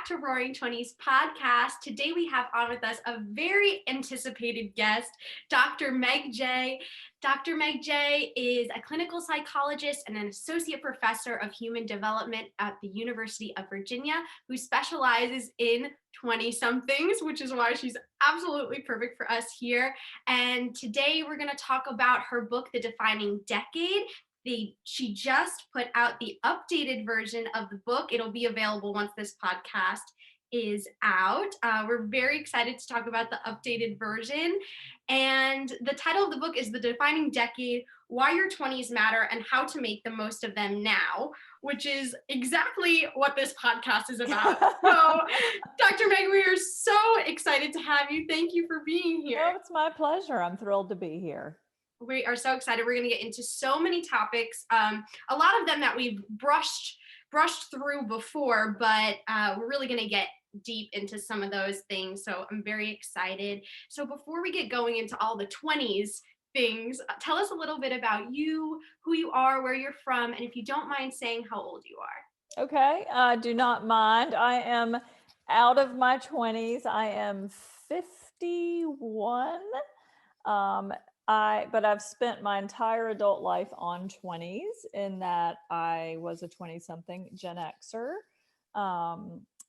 back to RAWring Twenties Podcast. Today we have on with us a very anticipated guest, Dr. Meg Jay. Dr. Meg Jay is a clinical psychologist and an associate professor of human development at the University of Virginia, who specializes in 20-somethings, which is why she's absolutely perfect for us here. And today we're going to talk about her book, The Defining Decade. She just put out the updated version of the book. It'll be available once this podcast is out. We're very excited to talk about the updated version. And the title of the book is The Defining Decade, Why Your 20s Matter and How to Make the Most of Them Now, which is exactly what this podcast is about. So, Dr. Meg, we are so excited to have you. Thank you for being here. Oh, it's my pleasure. I'm thrilled to be here. We are so excited. We're going to get into so many topics, a lot of them that we've brushed through before, but we're really going to get deep into some of those things. So I'm very excited. So before we get going into all the 20s things, tell us a little bit about you, who you are, where you're from, and if you don't mind saying how old you are. Okay, do not mind. I am out of my 20s. I am 51. But I've spent my entire adult life on 20s in that I was a 20-something Gen Xer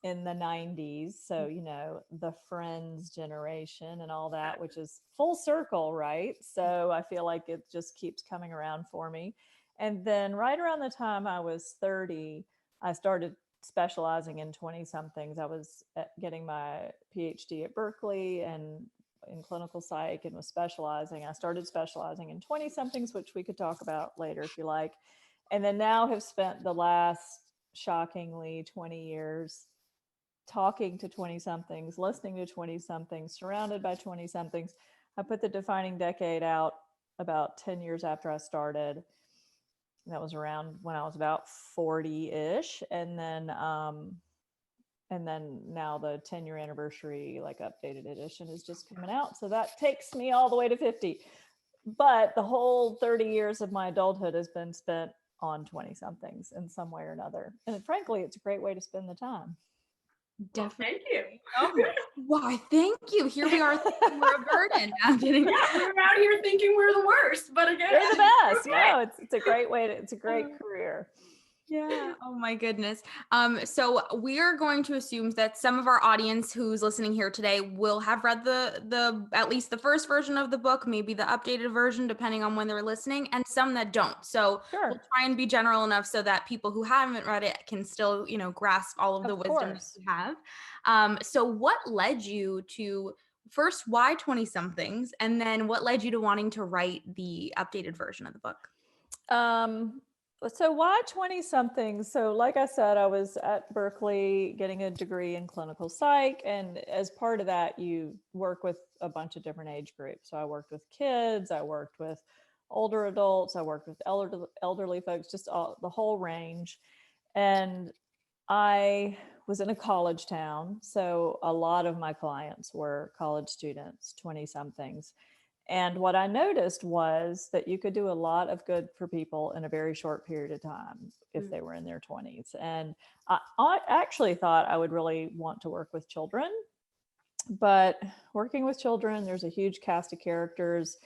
in the 90s. So, you know, the Friends generation and all that, which is full circle, right? So I feel like it just keeps coming around for me. And then right around the time I was 30, I started specializing in 20-somethings. I was getting my PhD at Berkeley and in clinical psych and was specializing. I started specializing in 20-somethings, which we could talk about later if you like. And then now have spent the last, shockingly, 20 years talking to 20-somethings, listening to 20-somethings, surrounded by 20-somethings. I put The Defining Decade out about 10 years after I started. That was around when I was about 40-ish. And then now the 10-year anniversary, like updated edition is just coming out. So that takes me all the way to 50. But the whole 30 years of my adulthood has been spent on 20-somethings in some way or another. And frankly, it's a great way to spend the time. Definitely. Thank you. Oh, why, thank you. Here we are thinking we're a burden. I'm kidding. Yeah, we're out here thinking we're the worst, but again, you're the best. Okay. No, it's a great way to, it's a great career. Yeah. Oh my goodness. So we are going to assume that some of our audience who's listening here today will have read the at least the first version of the book, maybe the updated version, depending on when they're listening, and some that don't. So sure. We'll try and be general enough so that people who haven't read it can still, you know, grasp all of the wisdom that you have. So what led you to first, why 20-somethings, and then what led you to wanting to write the updated version of the book? So why 20-somethings? So like I said, I was at Berkeley getting a degree in clinical psych. And as part of that, you work with a bunch of different age groups. So I worked with kids, I worked with older adults, I worked with elderly folks, just the whole range. And I was in a college town. So a lot of my clients were college students, 20-somethings. And what I noticed was that you could do a lot of good for people in a very short period of time if they were in their 20s. And I actually thought I would really want to work with children. But working with children, there's a huge cast of characters.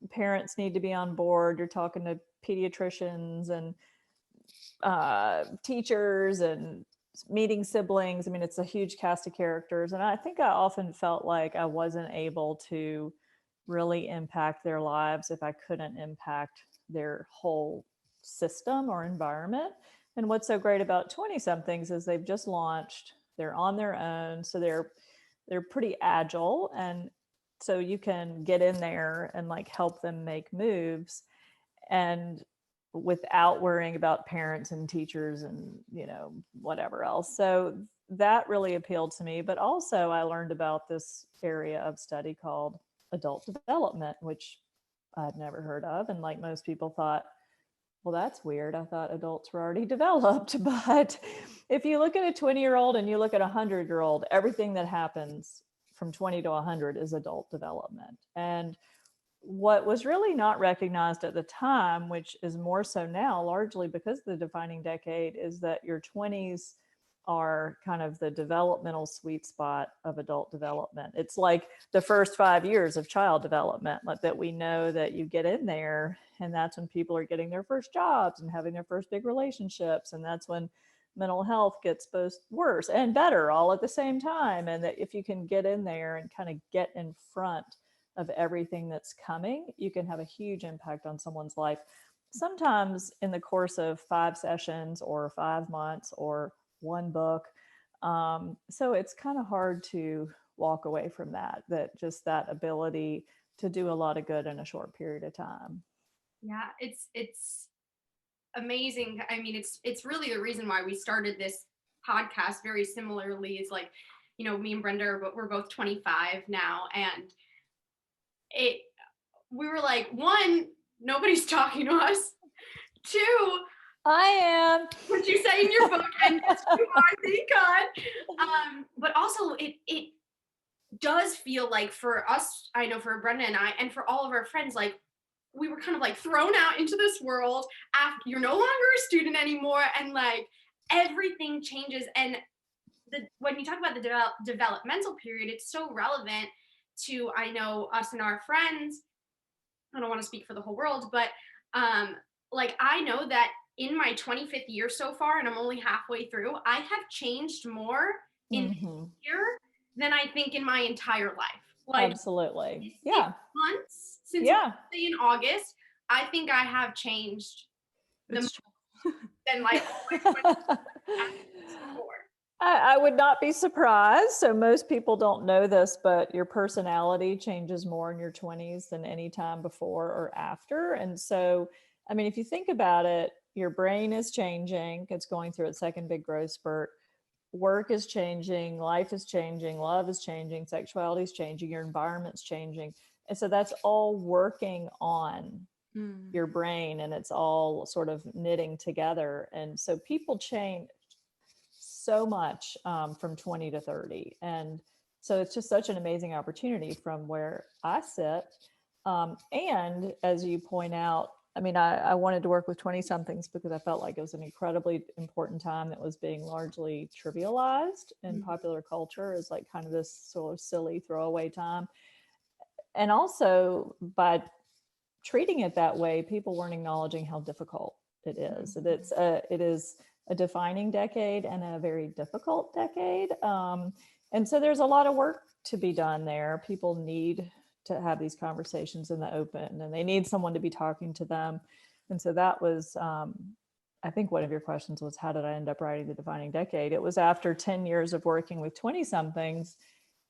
Parents need to be on board. You're talking to pediatricians and teachers and meeting siblings. I mean, it's a huge cast of characters. And I think I often felt like I wasn't able to really impact their lives if I couldn't impact their whole system or environment. And what's so great about 20-somethings is they've just launched, they're on their own, so they're pretty agile, and so you can get in there and like help them make moves and without worrying about parents and teachers and, you know, whatever else. So that really appealed to me. But also I learned about this area of study called adult development, which I'd never heard of. And like most people thought, well, that's weird. I thought adults were already developed. But if you look at a 20-year-old and you look at a 100-year-old, everything that happens from 20 to 100 is adult development. And what was really not recognized at the time, which is more so now, largely because of the defining decade, is that your 20s are kind of the developmental sweet spot of adult development. It's like the first 5 years of child development, like that we know that you get in there, and that's when people are getting their first jobs and having their first big relationships. And that's when mental health gets both worse and better all at the same time. And that if you can get in there and kind of get in front of everything that's coming, you can have a huge impact on someone's life. Sometimes in the course of 5 sessions or 5 months or one book. So it's kind of hard to walk away from that just that ability to do a lot of good in a short period of time. Yeah, it's amazing. I mean, it's really the reason why we started this podcast very similarly. Is like, you know, me and Brenda, but we're both 25 now, and we were like, one, nobody's talking to us. 2, I am. What you say in your book, and yes, you are, thank God. But also, it does feel like for us, I know for Brenda and I, and for all of our friends, like we were kind of like thrown out into this world after you're no longer a student anymore, and like everything changes. And when you talk about the developmental period, it's so relevant to, I know, us and our friends. I don't want to speak for the whole world, but like I know that in my 25th year so far, and I'm only halfway through, I have changed more in a year than I think in my entire life. Like, absolutely. 6 months since in August, I think I have changed the most than like I would not be surprised. So most people don't know this, but your personality changes more in your 20s than any time before or after. And so, I mean, if you think about it, your brain is changing. It's going through its second big growth spurt. Work is changing, life is changing, love is changing, sexuality is changing, your environment's changing. And so that's all working on your brain, and it's all sort of knitting together. And so people change so much from 20 to 30. And so it's just such an amazing opportunity from where I sit. And as you point out, I mean, I wanted to work with 20 somethings because I felt like it was an incredibly important time that was being largely trivialized in popular culture as like kind of this sort of silly throwaway time. And also by treating it that way, people weren't acknowledging how difficult it is. It is a defining decade and a very difficult decade. And so there's a lot of work to be done there. People need to have these conversations in the open, and they need someone to be talking to them. And so that was, I think one of your questions was, how did I end up writing The Defining Decade? It was after 10 years of working with 20 somethings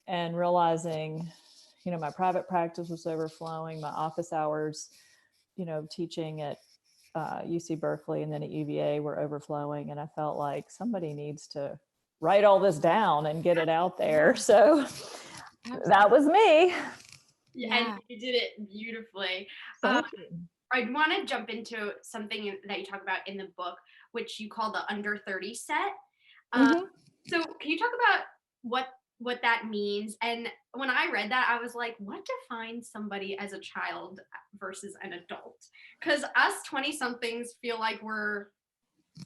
and realizing, you know, my private practice was overflowing, my office hours, you know, teaching at UC Berkeley and then at UVA were overflowing. And I felt like somebody needs to write all this down and get it out there. So that was me. Yeah, and you did it beautifully. I want to jump into something that you talk about in the book, which you call the under 30 set. So can you talk about what that means? And when I read that, I was like, what defines somebody as a child versus an adult? Because us 20 somethings feel like we're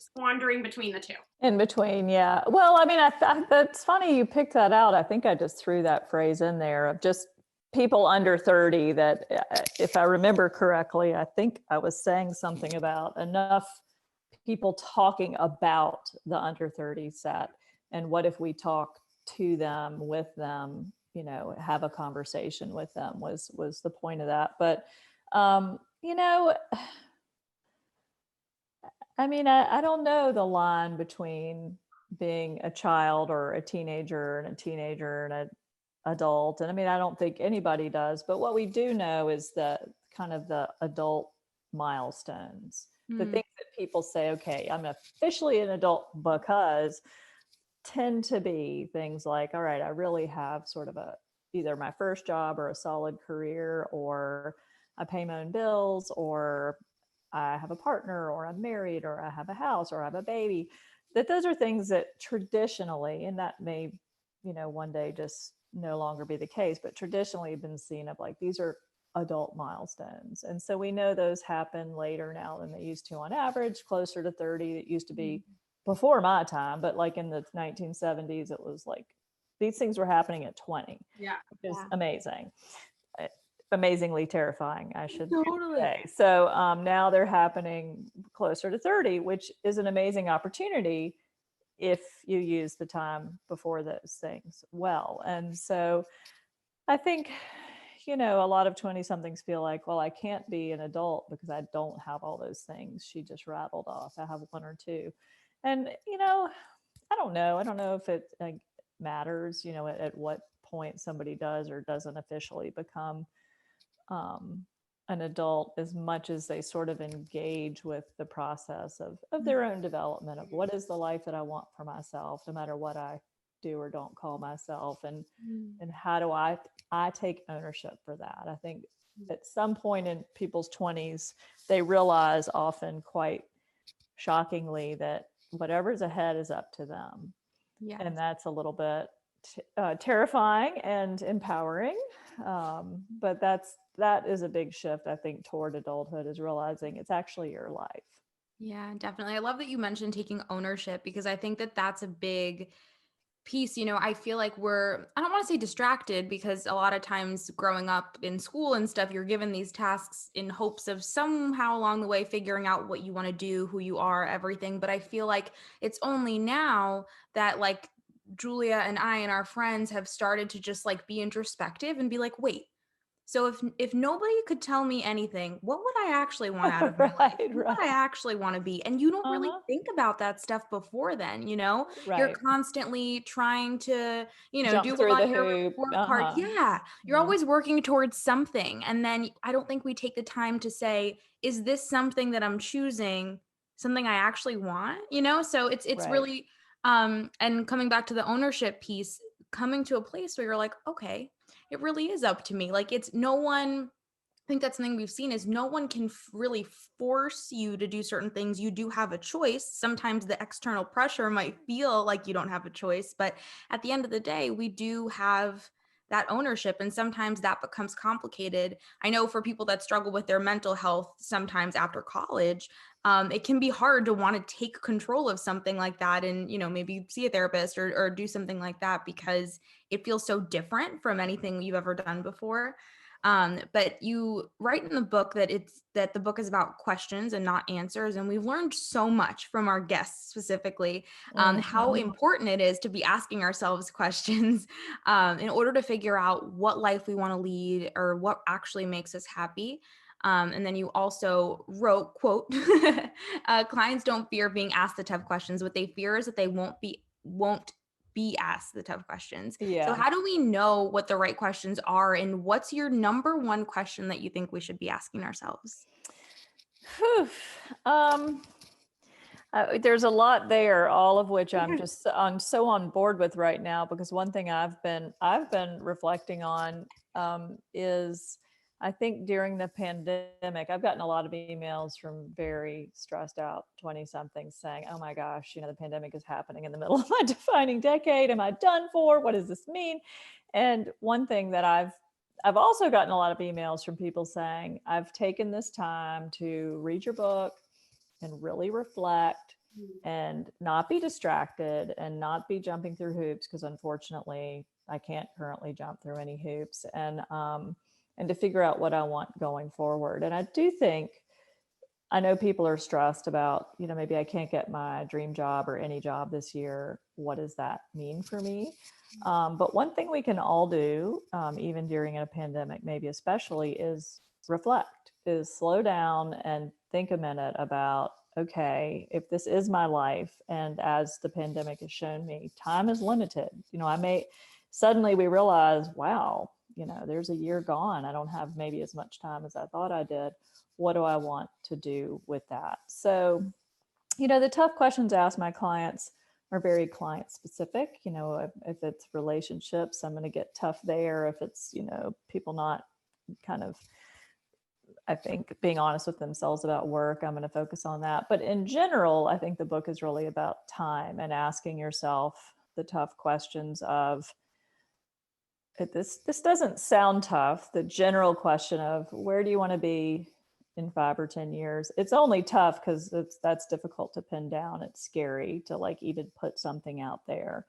squandering between the two. In between, yeah. Well, I mean, that's funny you picked that out. I think I just threw that phrase in there of just people under 30 that, if I remember correctly, I think I was saying something about enough people talking about the under 30 set. And what if we talk to them, with them, you know, have a conversation with them was the point of that. But, you know, I mean, I don't know the line between being a child or a teenager and an adult. And I mean, I don't think anybody does, but what we do know is the kind of the adult milestones, the things that people say, okay, I'm officially an adult, because tend to be things like, all right, I really have sort of either my first job or a solid career, or I pay my own bills, or I have a partner, or I'm married, or I have a house, or I have a baby. That those are things that traditionally, and that may, you know, one day just no longer be the case, but traditionally have been seen of like, these are adult milestones. And so we know those happen later now than they used to on average, closer to 30. It used to be before my time, but like in the 1970s, it was like these things were happening at 20. Yeah. Which is amazing. Amazingly terrifying, I should Totally. say. So now they're happening closer to 30, which is an amazing opportunity if you use the time before those things well. And so I think, a lot of 20 somethings feel like, well, I can't be an adult because I don't have all those things she just rattled off. I have one or two. And, I don't know. I don't know if it matters, at what point somebody does or doesn't officially become an adult, as much as they sort of engage with the process of their own development of what is the life that I want for myself, no matter what I do or don't call myself, and how do I take ownership for that. I think at some point in people's 20s, they realize, often quite shockingly, that whatever's ahead is up to them. Yes. And that's a little bit terrifying and empowering. But that is a big shift, I think, toward adulthood, is realizing it's actually your life. Yeah, definitely. I love that you mentioned taking ownership, because I think that that's a big piece. I feel like I don't want to say distracted, because a lot of times growing up in school and stuff, you're given these tasks in hopes of somehow along the way figuring out what you want to do, who you are, everything. But I feel like it's only now that like Julia and I and our friends have started to just like be introspective and be like, wait, so if nobody could tell me anything, what would I actually want out of my life? Who would I actually want to be? And you don't really think about that stuff before then, You're constantly trying to, jump do through all the your hoop. work hard. Yeah. You're always working towards something. And then I don't think we take the time to say, is this something that I'm choosing, something I actually want? So it's really, and coming back to the ownership piece, coming to a place where you're like, okay, it really is up to me. Like it's no one, I think that's something we've seen, is no one can really force you to do certain things. You do have a choice. Sometimes the external pressure might feel like you don't have a choice, but at the end of the day, we do have that ownership. And sometimes that becomes complicated. I know for people that struggle with their mental health, sometimes after college, it can be hard to want to take control of something like that and, maybe see a therapist or do something like that, because it feels so different from anything you've ever done before. But you write in the book that the book is about questions and not answers. And we've learned so much from our guests specifically, how important it is to be asking ourselves questions in order to figure out what life we want to lead or what actually makes us happy. And then you also wrote, quote, clients don't fear being asked the tough questions. What they fear is that they won't be asked the tough questions. Yeah. So how do we know what the right questions are, and what's your number one question that you think we should be asking ourselves? There's a lot there, all of which I'm so on board with right now, because one thing I've been reflecting on is, I think during the pandemic, I've gotten a lot of emails from very stressed out 20-somethings saying, oh my gosh, the pandemic is happening in the middle of my defining decade. Am I done for? What does this mean? And one thing that I've also gotten a lot of emails from people saying, I've taken this time to read your book and really reflect and not be distracted and not be jumping through hoops, because unfortunately I can't currently jump through any hoops, and to figure out what I want going forward. And I do think, I know people are stressed about, maybe I can't get my dream job or any job this year. What does that mean for me? But one thing we can all do, even during a pandemic, maybe especially, is reflect, is slow down and think a minute about, okay, if this is my life, and as the pandemic has shown me, time is limited. Suddenly we realize, wow, there's a year gone. I don't have maybe as much time as I thought I did. What do I want to do with that? So, the tough questions I ask my clients are very client specific. If it's relationships, I'm going to get tough there. If it's, people not kind of, I think, being honest with themselves about work, I'm going to focus on that. But in general, I think the book is really about time and asking yourself the tough questions of, this doesn't sound tough, the general question of, where do you want to be in 5 or 10 years? It's only tough because that's difficult to pin down. It's scary to like even put something out there.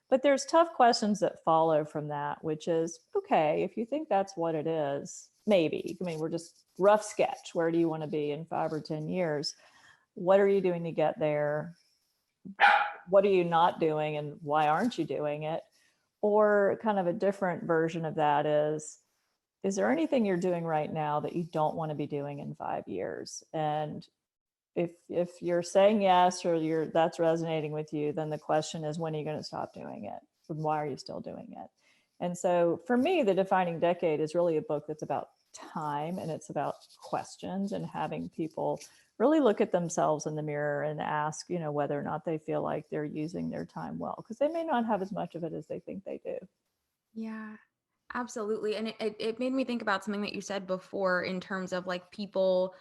But there's tough questions that follow from that, which is, okay, if you think that's what it is, maybe. I mean, we're just rough sketch. Where do you want to be in 5 or 10 years? What are you doing to get there? What are you not doing and why aren't you doing it? Or kind of a different version of that is there anything you're doing right now that you don't want to be doing in 5 years? And if you're saying yes, or that's resonating with you, then the question is, when are you going to stop doing it? And why are you still doing it? And so for me, The Defining Decade is really a book that's about time, and it's about questions and having people really look at themselves in the mirror and ask, whether or not they feel like they're using their time well, because they may not have as much of it as they think they do. Yeah, absolutely. And it made me think about something that you said before in terms of like people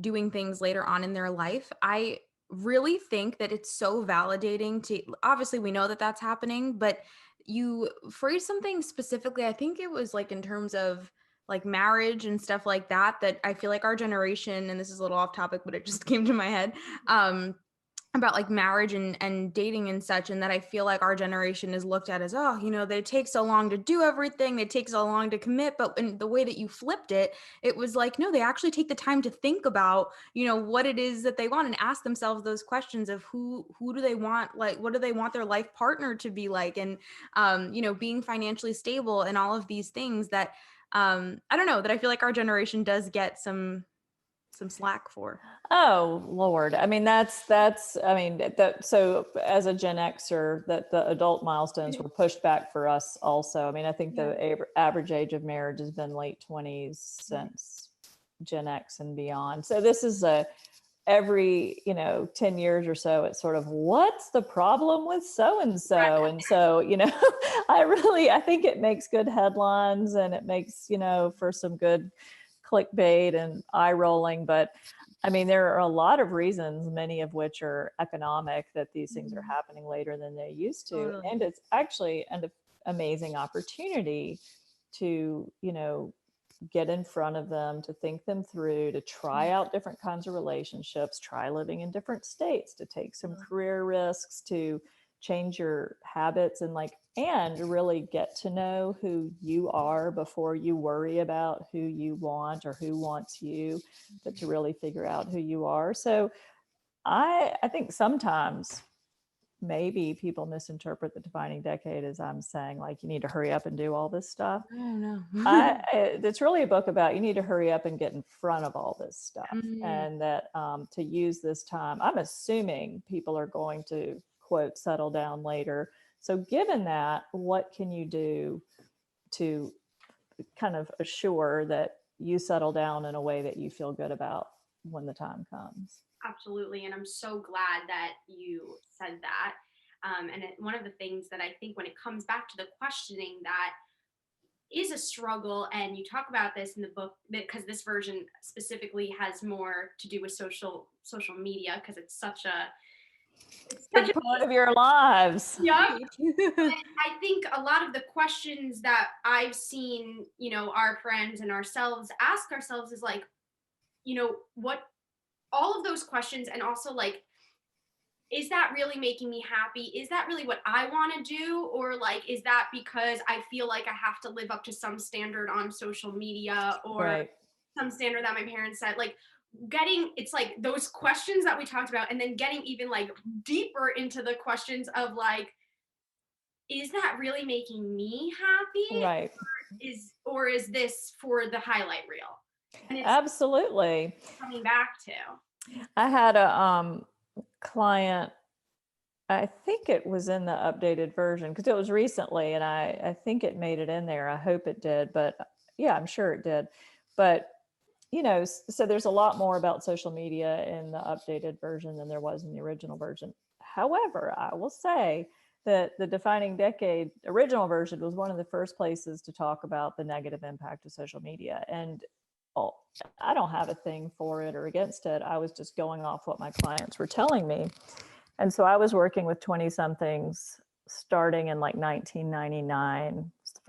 doing things later on in their life. I really think that it's so validating to, obviously we know that that's happening, but you phrased something specifically, I think it was like in terms of like marriage and stuff like that, that I feel like our generation, and this is a little off topic, but it just came to my head, about like marriage and dating and such, and that I feel like our generation is looked at as, oh, they take so long to do everything, they take so long to commit. But in the way that you flipped it, it was like, no, they actually take the time to think about, what it is that they want and ask themselves those questions of who do they want, like what do they want their life partner to be like, and being financially stable and all of these things that I don't know, that I feel like our generation does get some slack for. Oh Lord. I mean, so as a Gen Xer, that the adult milestones were pushed back for us also. I mean, I think the average age of marriage has been late 20s since Gen X and beyond. So this is every 10 years or so, it's sort of, what's the problem with so-and-so? And so, I think it makes good headlines, and it makes, for some good clickbait and eye rolling. But I mean, there are a lot of reasons, many of which are economic, that these things are happening later than they used to. Totally. And it's actually an amazing opportunity to, get in front of them, to think them through, to try out different kinds of relationships, try living in different states, to take some career risks, to change your habits, and really get to know who you are before you worry about who you want or who wants you, but to really figure out who you are. So I think sometimes maybe people misinterpret The Defining Decade as I'm saying, like, you need to hurry up and do all this stuff. I don't know. It's really a book about, you need to hurry up and get in front of all this stuff. And that to use this time, I'm assuming people are going to, quote, settle down later. So given that, what can you do to kind of assure that you settle down in a way that you feel good about when the time comes? Absolutely. And I'm so glad that you said that. One of the things that I think when it comes back to the questioning that is a struggle, and you talk about this in the book, because this version specifically has more to do with social media, because it's such a part of your lives. Yeah. I think a lot of the questions that I've seen, our friends and ourselves ask ourselves is like, what all of those questions, and also like, is that really making me happy? Is that really what I want to do? Or like, is that because I feel like I have to live up to some standard on social media, or some standard that my parents said? Like, it's like those questions that we talked about, and then getting even like deeper into the questions of like, is that really making me happy? Right. Or is this for the highlight reel? And it's absolutely coming back to. I had a client, I think it was in the updated version because it was recently, and I think it made it in there. I hope it did, but yeah, I'm sure it did. But so there's a lot more about social media in the updated version than there was in the original version. However, I will say that the Defining Decade original version was one of the first places to talk about the negative impact of social media. And I don't have a thing for it or against it. I was just going off what my clients were telling me. And so I was working with 20-somethings starting in like 1999. It's the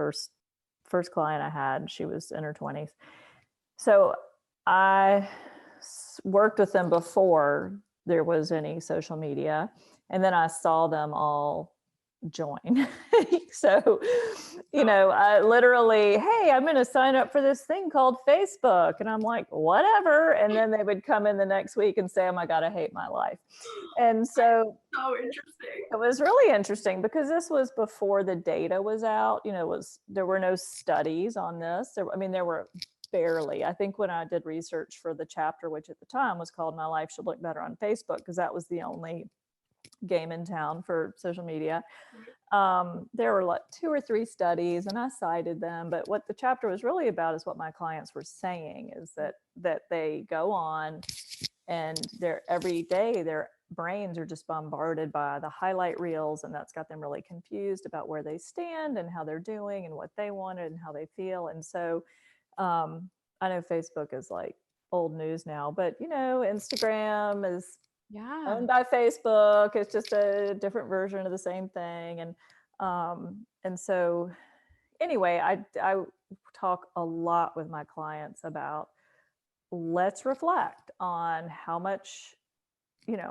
first client I had. She was in her 20s. So I worked with them before there was any social media, and then I saw them all join. So, I literally, hey, I'm going to sign up for this thing called Facebook. And I'm like, whatever. And then they would come in the next week and say, oh my God, I hate my life. And so Interesting. it was really interesting because this was before the data was out, there were no studies on this. There were barely. I think when I did research for the chapter, which at the time was called My Life Should Look Better on Facebook, because that was the only game in town for social media. There were like 2 or 3 studies and I cited them, but what the chapter was really about is what my clients were saying is that they go on and every day their brains are just bombarded by the highlight reels, and that's got them really confused about where they stand and how they're doing and what they wanted and how they feel. And so I know Facebook is like old news now, but Instagram is owned by Facebook. It's just a different version of the same thing. And so anyway, I talk a lot with my clients about, let's reflect on how much,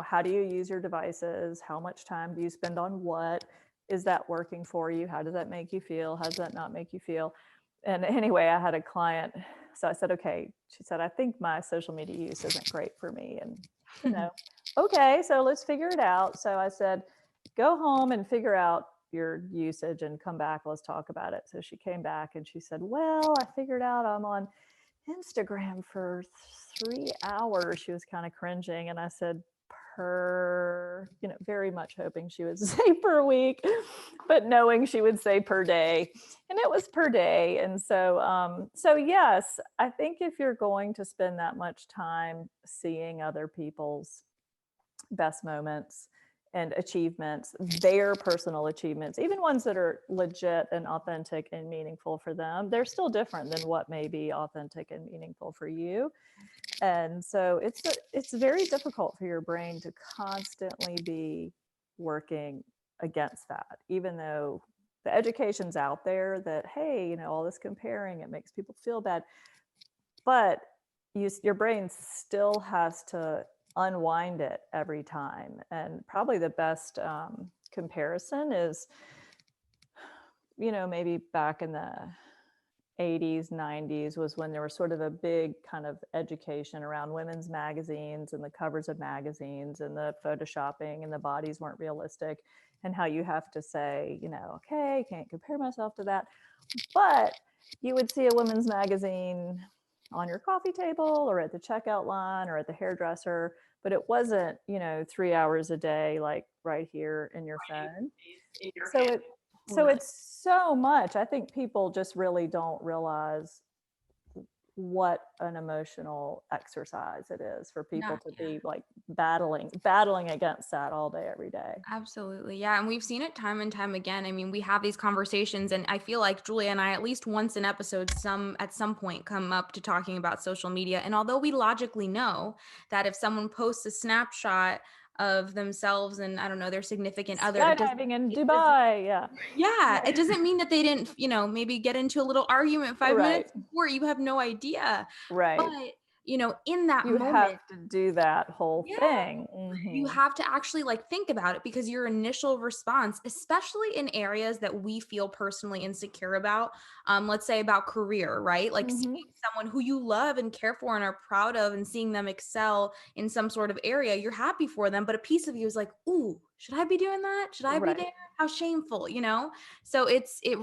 how do you use your devices? How much time do you spend on what? Is that working for you? How does that make you feel? How does that not make you feel? And anyway, I had a client, so I said, okay, she said, I think my social media use isn't great for me. And, okay, so let's figure it out. So I said, go home and figure out your usage and come back. Let's talk about it. So she came back and she said, well, I figured out I'm on Instagram for 3 hours. She was kind of cringing. And I said, very much hoping she would say per week, but knowing she would say per day. And it was per day. And so yes, I think if you're going to spend that much time seeing other people's best moments and achievements, their personal achievements, even ones that are legit and authentic and meaningful for them, they're still different than what may be authentic and meaningful for you. And so it's very difficult for your brain to constantly be working against that, even though the education's out there that, hey, all this comparing, it makes people feel bad. But your brain still has to unwind it every time. And probably the best comparison is, maybe back in the 80s, 90s was when there was sort of a big kind of education around women's magazines and the covers of magazines and the photoshopping and the bodies weren't realistic, and how you have to say, okay, can't compare myself to that. But you would see a women's magazine on your coffee table or at the checkout line or at the hairdresser, but it wasn't, 3 hours a day, like right here in your phone. So it's so much. I think people just really don't realize what an emotional exercise it is for people to be like battling against that all day, every day. Absolutely. Yeah. And we've seen it time and time again. I mean, we have these conversations, and I feel like Julia and I, at least once an episode, at some point come up to talking about social media. And although we logically know that if someone posts a snapshot of themselves and, I don't know, their significant other skydiving in Dubai, it doesn't mean that they didn't, maybe get into a little argument 5 minutes before. You have no idea, right? But in that you moment, have to do that whole thing. Mm-hmm. You have to actually think about it, because your initial response, especially in areas that we feel personally insecure about, let's say about career, right? Like seeing someone who you love and care for and are proud of, and seeing them excel in some sort of area, you're happy for them, but a piece of you is like, ooh, should I be doing that? Should I be there? How shameful, So it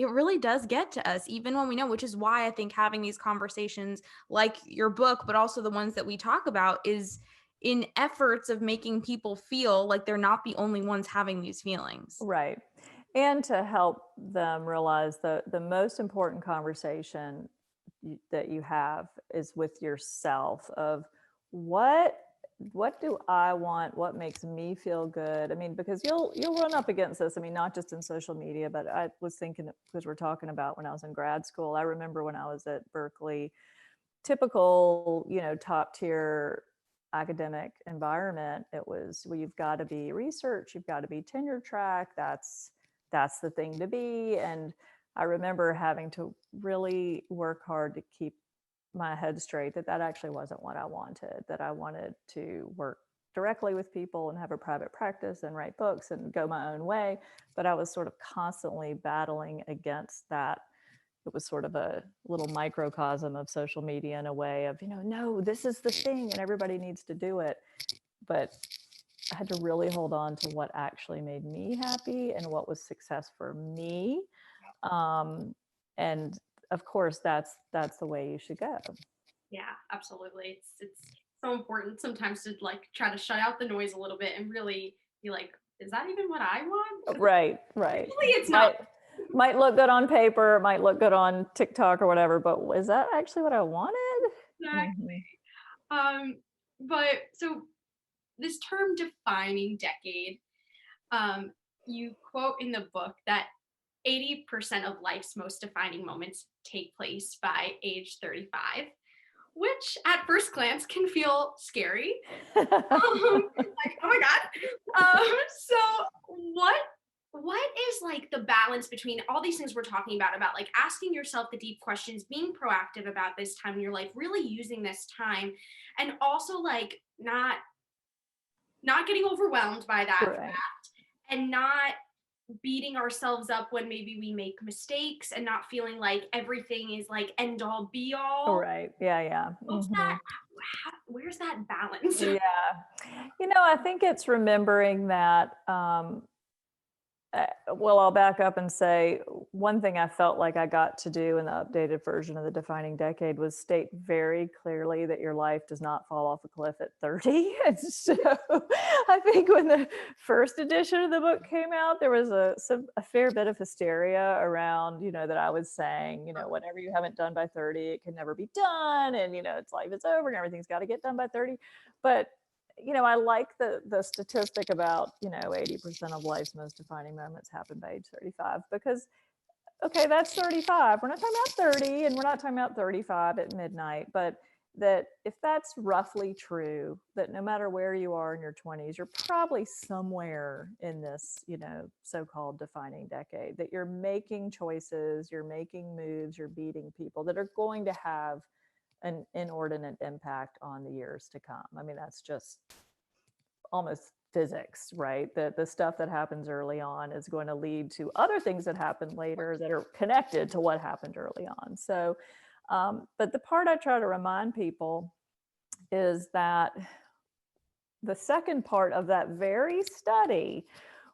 really does get to us, even when we know, which is why I think having these conversations like your book, but also the ones that we talk about, is in efforts of making people feel like they're not the only ones having these feelings. Right. And to help them realize the most important conversation that you have is with yourself, of what do I want? What makes me feel good? I mean, because you'll run up against this. I mean, not just in social media, but I was thinking, because we're talking about when I was in grad school, I remember when I was at Berkeley, typical, top tier academic environment, it was, well, you've got to be research, you've got to be tenure track. That's the thing to be. And I remember having to really work hard to keep my head straight that actually wasn't what I wanted, that I wanted to work directly with people and have a private practice and write books and go my own way. But I was sort of constantly battling against that. It was sort of a little microcosm of social media in a way of, no, this is the thing and everybody needs to do it. But I had to really hold on to what actually made me happy and what was success for me. And of course, that's the way you should go. Yeah, absolutely. It's so important sometimes to like try to shut out the noise a little bit and really be like, is that even what I want? Right. Really, it's not. Might look good on paper, might look good on TikTok or whatever, but is that actually what I wanted? Exactly. But so this term defining decade, you quote in the book that 80% of life's most defining moments take place by age 35, which at first glance can feel scary. Like, oh my God. So what is like the balance between all these things we're talking about like asking yourself the deep questions, being proactive about this time in your life, really using this time, and also like not getting overwhelmed by that fact, and not beating ourselves up when maybe we make mistakes, and not feeling like everything is like end all be all. Right. Yeah. Where's that balance? Yeah. I think it's remembering that, well, I'll back up and say one thing I felt like I got to do in the updated version of the Defining Decade was state very clearly that your life does not fall off a cliff at 30. And so I think when the first edition of the book came out, there was a fair bit of hysteria around, that I was saying, whatever you haven't done by 30, it can never be done. And, it's life is over and everything's got to get done by 30. But I like the statistic about, 80% of life's most defining moments happen by age 35, because, okay, that's 35. We're not talking about 30 and we're not talking about 35 at midnight, but that if that's roughly true, that no matter where you are in your 20s, you're probably somewhere in this, so-called defining decade, that you're making choices, you're making moves, you're beating people that are going to have an inordinate impact on the years to come. I mean, that's just almost physics, right? The stuff that happens early on is going to lead to other things that happen later that are connected to what happened early on. So, but the part I try to remind people is that the second part of that very study,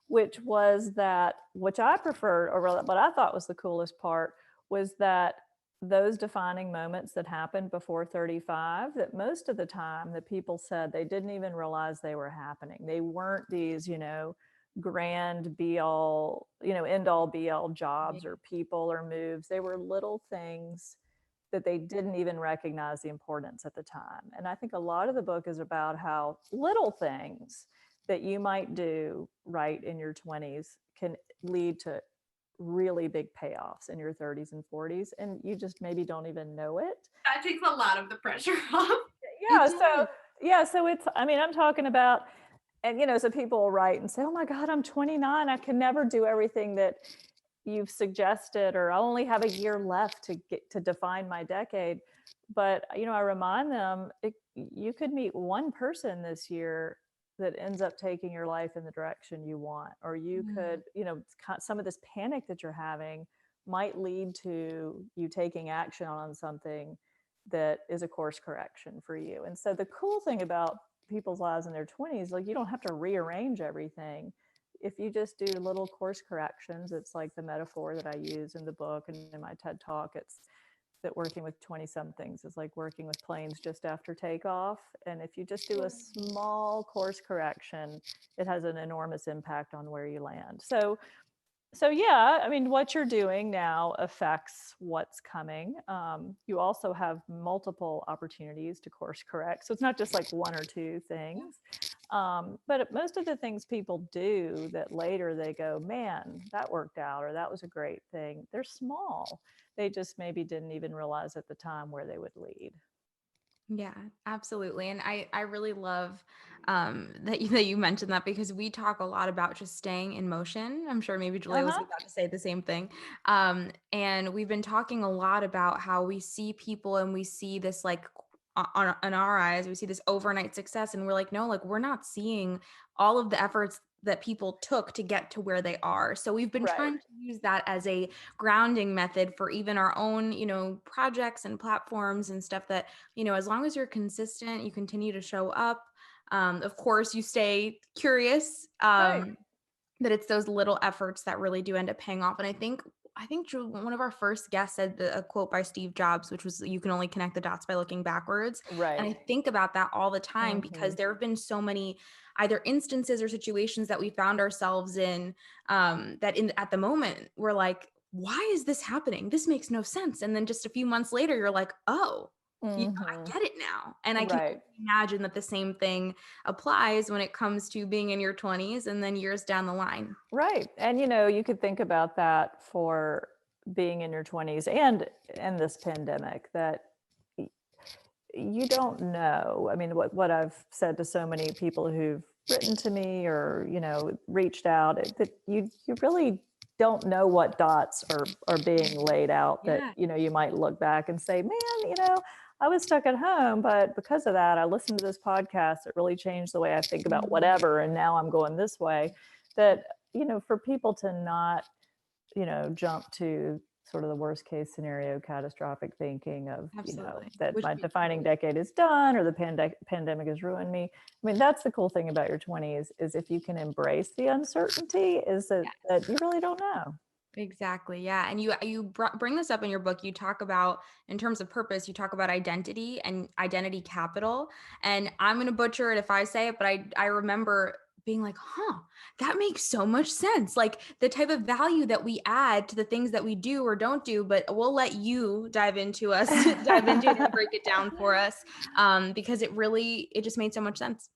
which I preferred, or what I thought was the coolest part, was that those defining moments that happened before 35, that most of the time the people said they didn't even realize they were happening. They weren't these, grand be all, end all be all jobs or people or moves. They were little things that they didn't even recognize the importance at the time. And I think a lot of the book is about how little things that you might do right in your 20s can lead to really big payoffs in your 30s and 40s, and you just maybe don't even know it. That takes a lot of the pressure off. So it's, I'm talking about, and so people will write and say, oh my God, I'm 29, I can never do everything that you've suggested, or I only have a year left to get to define my decade. But I remind them, you could meet one person this year that ends up taking your life in the direction you want, or you could, some of this panic that you're having might lead to you taking action on something that is a course correction for you. And so the cool thing about people's lives in their 20s, like, you don't have to rearrange everything. If you just do little course corrections, it's like the metaphor that I use in the book and in my TED Talk. It's that working with 20-somethings is like working with planes just after takeoff. And if you just do a small course correction, it has an enormous impact on where you land. So yeah, what you're doing now affects what's coming. You also have multiple opportunities to course correct. So it's not just like one or two things. But most of the things people do that later they go, man, that worked out, or that was a great thing, they're small. They just maybe didn't even realize at the time where they would lead. Yeah, absolutely. And I really love that you mentioned that, because we talk a lot about just staying in motion. I'm sure maybe Julia was Uh-huh. about to say the same thing. And we've been talking a lot about how we see people and we see this like in our eyes, we see this overnight success, and we're like, no, like we're not seeing all of the efforts that people took to get to where they are. So we've been Right. trying to use that as a grounding method for even our own, projects and platforms and stuff that, as long as you're consistent, you continue to show up. Of course, you stay curious. Right. That it's those little efforts that really do end up paying off. And I think one of our first guests said a quote by Steve Jobs, which was, "You can only connect the dots by looking backwards." And Right. I think about that all the time, because Mm-hmm. there have been so many either instances or situations that we found ourselves in, that at the moment we're like, why is this happening? This makes no sense. And then just a few months later, you're like, oh, Mm-hmm. I get it now. And I can Right. imagine that the same thing applies when it comes to being in your 20s and then years down the line. Right. And you could think about that for being in your 20s and in this pandemic, that y- you don't know. I mean, what I've said to so many people who've written to me or, reached out, that you really don't know what dots are being laid out, that, Yeah. you might look back and say, man, I was stuck at home, but because of that, I listened to this podcast. It really changed the way I think about Mhm. whatever. And now I'm going this way. That, for people to not, jump to sort of the worst case scenario, catastrophic thinking of, Absolutely. that Which my we defining totally. decade is done or the pandemic has ruined me. I mean, that's the cool thing about your 20s, is if you can embrace the uncertainty, is that you really don't know. Exactly. Yeah. And bring this up in your book. You talk about, in terms of purpose, you talk about identity and identity capital. And I'm going to butcher it if I say it, but I remember being like, that makes so much sense. Like the type of value that we add to the things that we do or don't do, but we'll let you dive into it and break it down for us. Because it just made so much sense.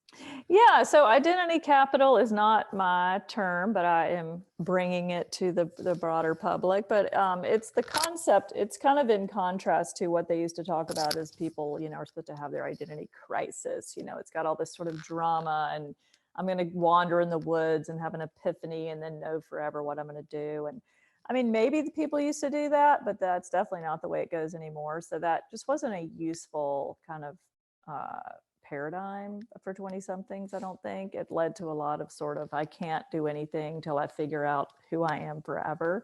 Yeah, so identity capital is not my term, but I am bringing it to the broader public. But it's the concept, it's kind of in contrast to what they used to talk about as people, are supposed to have their identity crisis. It's got all this sort of drama, and I'm going to wander in the woods and have an epiphany and then know forever what I'm going to do. And I mean, maybe the people used to do that, but that's definitely not the way it goes anymore. So that just wasn't a useful kind of paradigm for 20 somethings. I don't think it led to a lot of sort of, I can't do anything till I figure out who I am forever.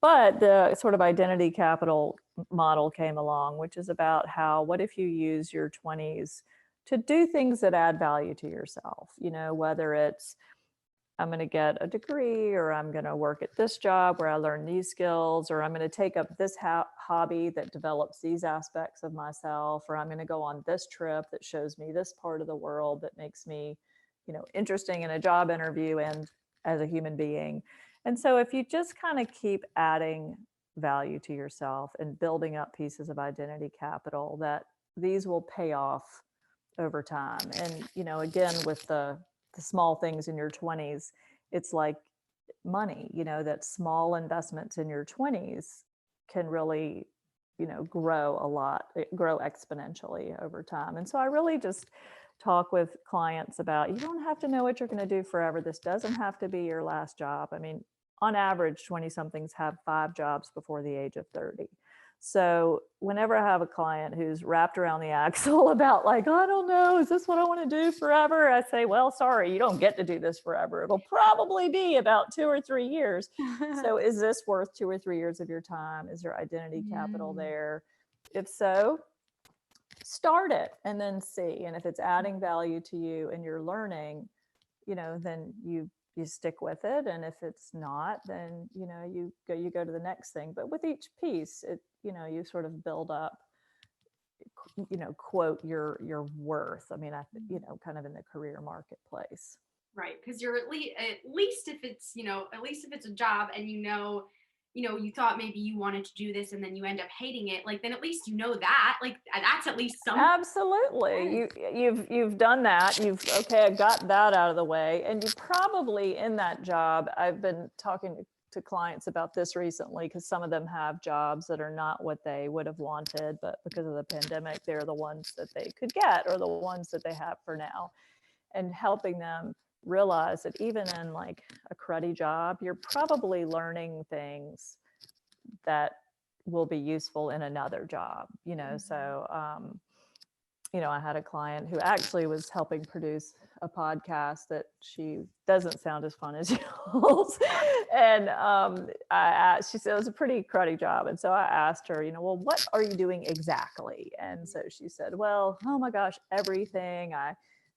But the sort of identity capital model came along, which is about how, what if you use your 20s to do things that add value to yourself, whether it's, I'm going to get a degree, or I'm going to work at this job where I learn these skills, or I'm going to take up this hobby that develops these aspects of myself, or I'm going to go on this trip that shows me this part of the world that makes me, interesting in a job interview and as a human being. And so if you just kind of keep adding value to yourself and building up pieces of identity capital, that these will pay off over time. And, again, with the small things in your 20s, it's like money, that small investments in your 20s can really, grow a lot, grow exponentially over time. And so I really just talk with clients about, you don't have to know what you're going to do forever. This doesn't have to be your last job. I mean, on average, 20 somethings have 5 jobs before the age of 30. So whenever I have a client who's wrapped around the axle about like, I don't know, is this what I want to do forever? I say, well, sorry, you don't get to do this forever. It'll probably be about 2 or 3 years. So is this worth 2 or 3 years of your time? Is your identity capital Mm. there? If so, start it and then see. And if it's adding value to you and you're learning, then you stick with it. And if it's not, then you go to the next thing. But with each piece, you sort of build up, quote, your worth. I mean, kind of in the career marketplace. Right, because you're at least if it's at least if it's a job and you thought maybe you wanted to do this and then you end up hating it, like then at least that, like that's at least something. Absolutely. You've done that. I got that out of the way. And you probably, in that job, I've been talking to to clients about this recently, because some of them have jobs that are not what they would have wanted, but because of the pandemic, they're the ones that they could get or the ones that they have for now. And helping them realize that even in like a cruddy job, you're probably learning things that will be useful in another job, you know. Mm-hmm. So you know, I had a client who actually was helping produce a podcast that she doesn't sound as fun as yours. And she said it was a pretty cruddy job. And so I asked her, you know, well, what are you doing exactly? And so she said, well, oh my gosh, everything. I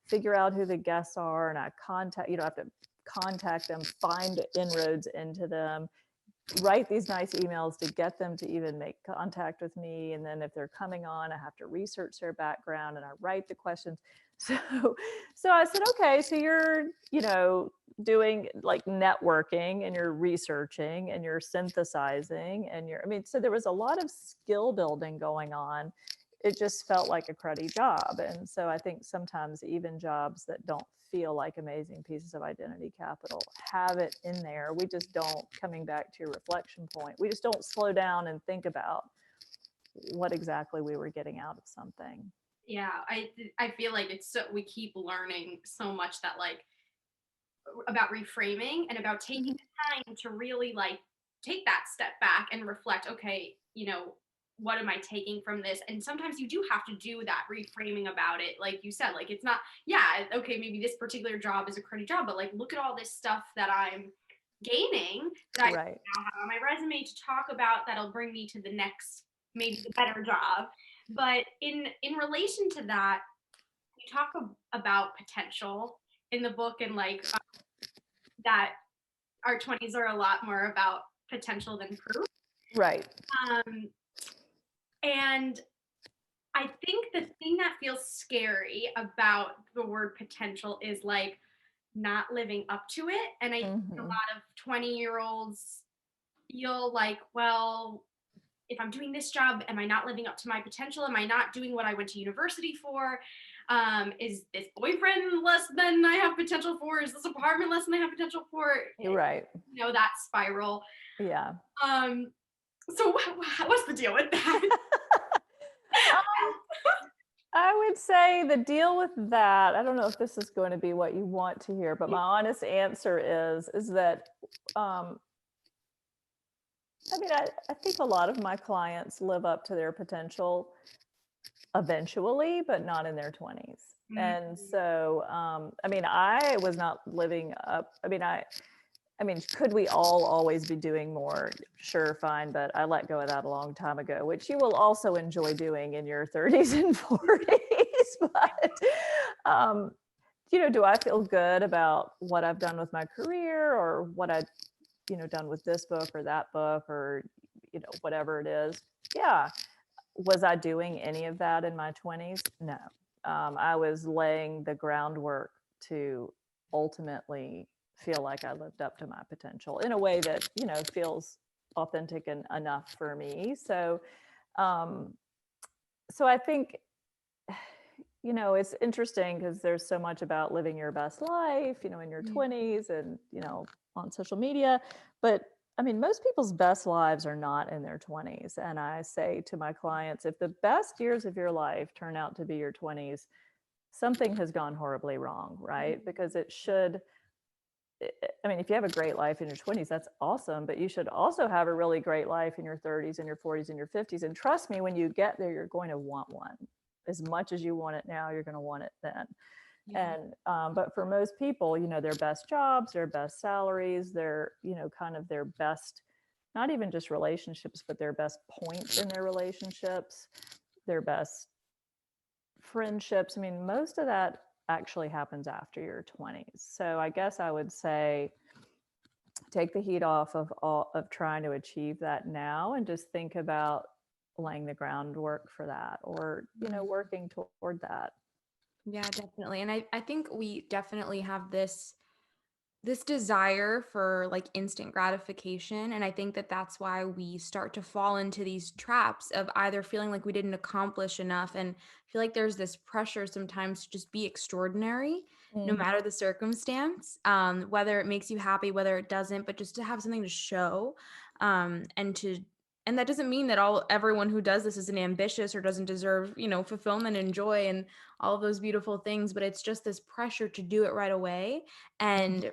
figure out who the guests are and I contact, you know, I have to contact them, find inroads into them, write these nice emails to get them to even make contact with me. And then if they're coming on, I have to research their background and I write the questions. So I said, okay, so you're, you know, doing like networking and you're researching and you're synthesizing and I mean, so there was a lot of skill building going on. It just felt like a cruddy job. And so I think sometimes even jobs that don't feel like amazing pieces of identity capital have it in there. We just don't, coming back to your reflection point, we just don't slow down and think about what exactly we were getting out of something. Yeah, I feel like it's so, we keep learning so much that like about reframing and about taking the time to really like take that step back and reflect, okay, you know, what am I taking from this? And sometimes you do have to do that reframing about it. Like you said, like, it's not, yeah, okay, maybe this particular job is a cruddy job, but like, look at all this stuff that I'm gaining that I now have on my resume to talk about that'll bring me to the next, maybe the better job. But in relation to that, you talk about potential in the book and like that our 20s are a lot more about potential than proof. Right. And I think the thing that feels scary about the word potential is like not living up to it. And I think a lot of 20-year-olds feel like, well, if I'm doing this job, am I not living up to my potential? Am I not doing what I went to university for? Is this boyfriend less than I have potential for? Is this apartment less than I have potential for? You're right. You know, that spiral. Yeah. So what's the deal with that? I would say the deal with that, I don't know if this is going to be what you want to hear, but my honest answer is that, I mean, I think a lot of my clients live up to their potential eventually, but not in their 20s. And so, I mean, I was not living up. I mean, could we all always be doing more? Sure, fine, but I let go of that a long time ago, which you will also enjoy doing in your 30s and 40s. But, you know, do I feel good about what I've done with my career or what I've, you know, done with this book or that book or, you know, whatever it is? Yeah. Was I doing any of that in my 20s? No. I was laying the groundwork to ultimately feel like I lived up to my potential in a way that, you know, feels authentic and enough for me. So, so I think, you know, it's interesting because there's so much about living your best life, you know, in your 20s and, you know, on social media. But I mean, most people's best lives are not in their 20s. And I say to my clients, if the best years of your life turn out to be your 20s, something has gone horribly wrong, right? Because it should, I mean, if you have a great life in your 20s, that's awesome, but you should also have a really great life in your 30s and your 40s and your 50s. And trust me, when you get there, you're going to want one. As much as you want it now, you're going to want it then. Yeah. And, but for most people, you know, their best jobs, their best salaries, their, you know, kind of their best, not even just relationships, but their best points in their relationships, their best friendships. I mean, most of that actually happens after your 20s. So I guess I would say take the heat off of all of trying to achieve that now and just think about laying the groundwork for that or, you know, working toward that. Yeah, definitely. And I think we definitely have this this desire for like instant gratification. And I think that that's why we start to fall into these traps of either feeling like we didn't accomplish enough and feel like there's this pressure sometimes to just be extraordinary, no matter the circumstance, whether it makes you happy, whether it doesn't, but just to have something to show. And that doesn't mean that everyone who does this isn't ambitious or doesn't deserve, fulfillment and joy and all of those beautiful things, but it's just this pressure to do it right away. And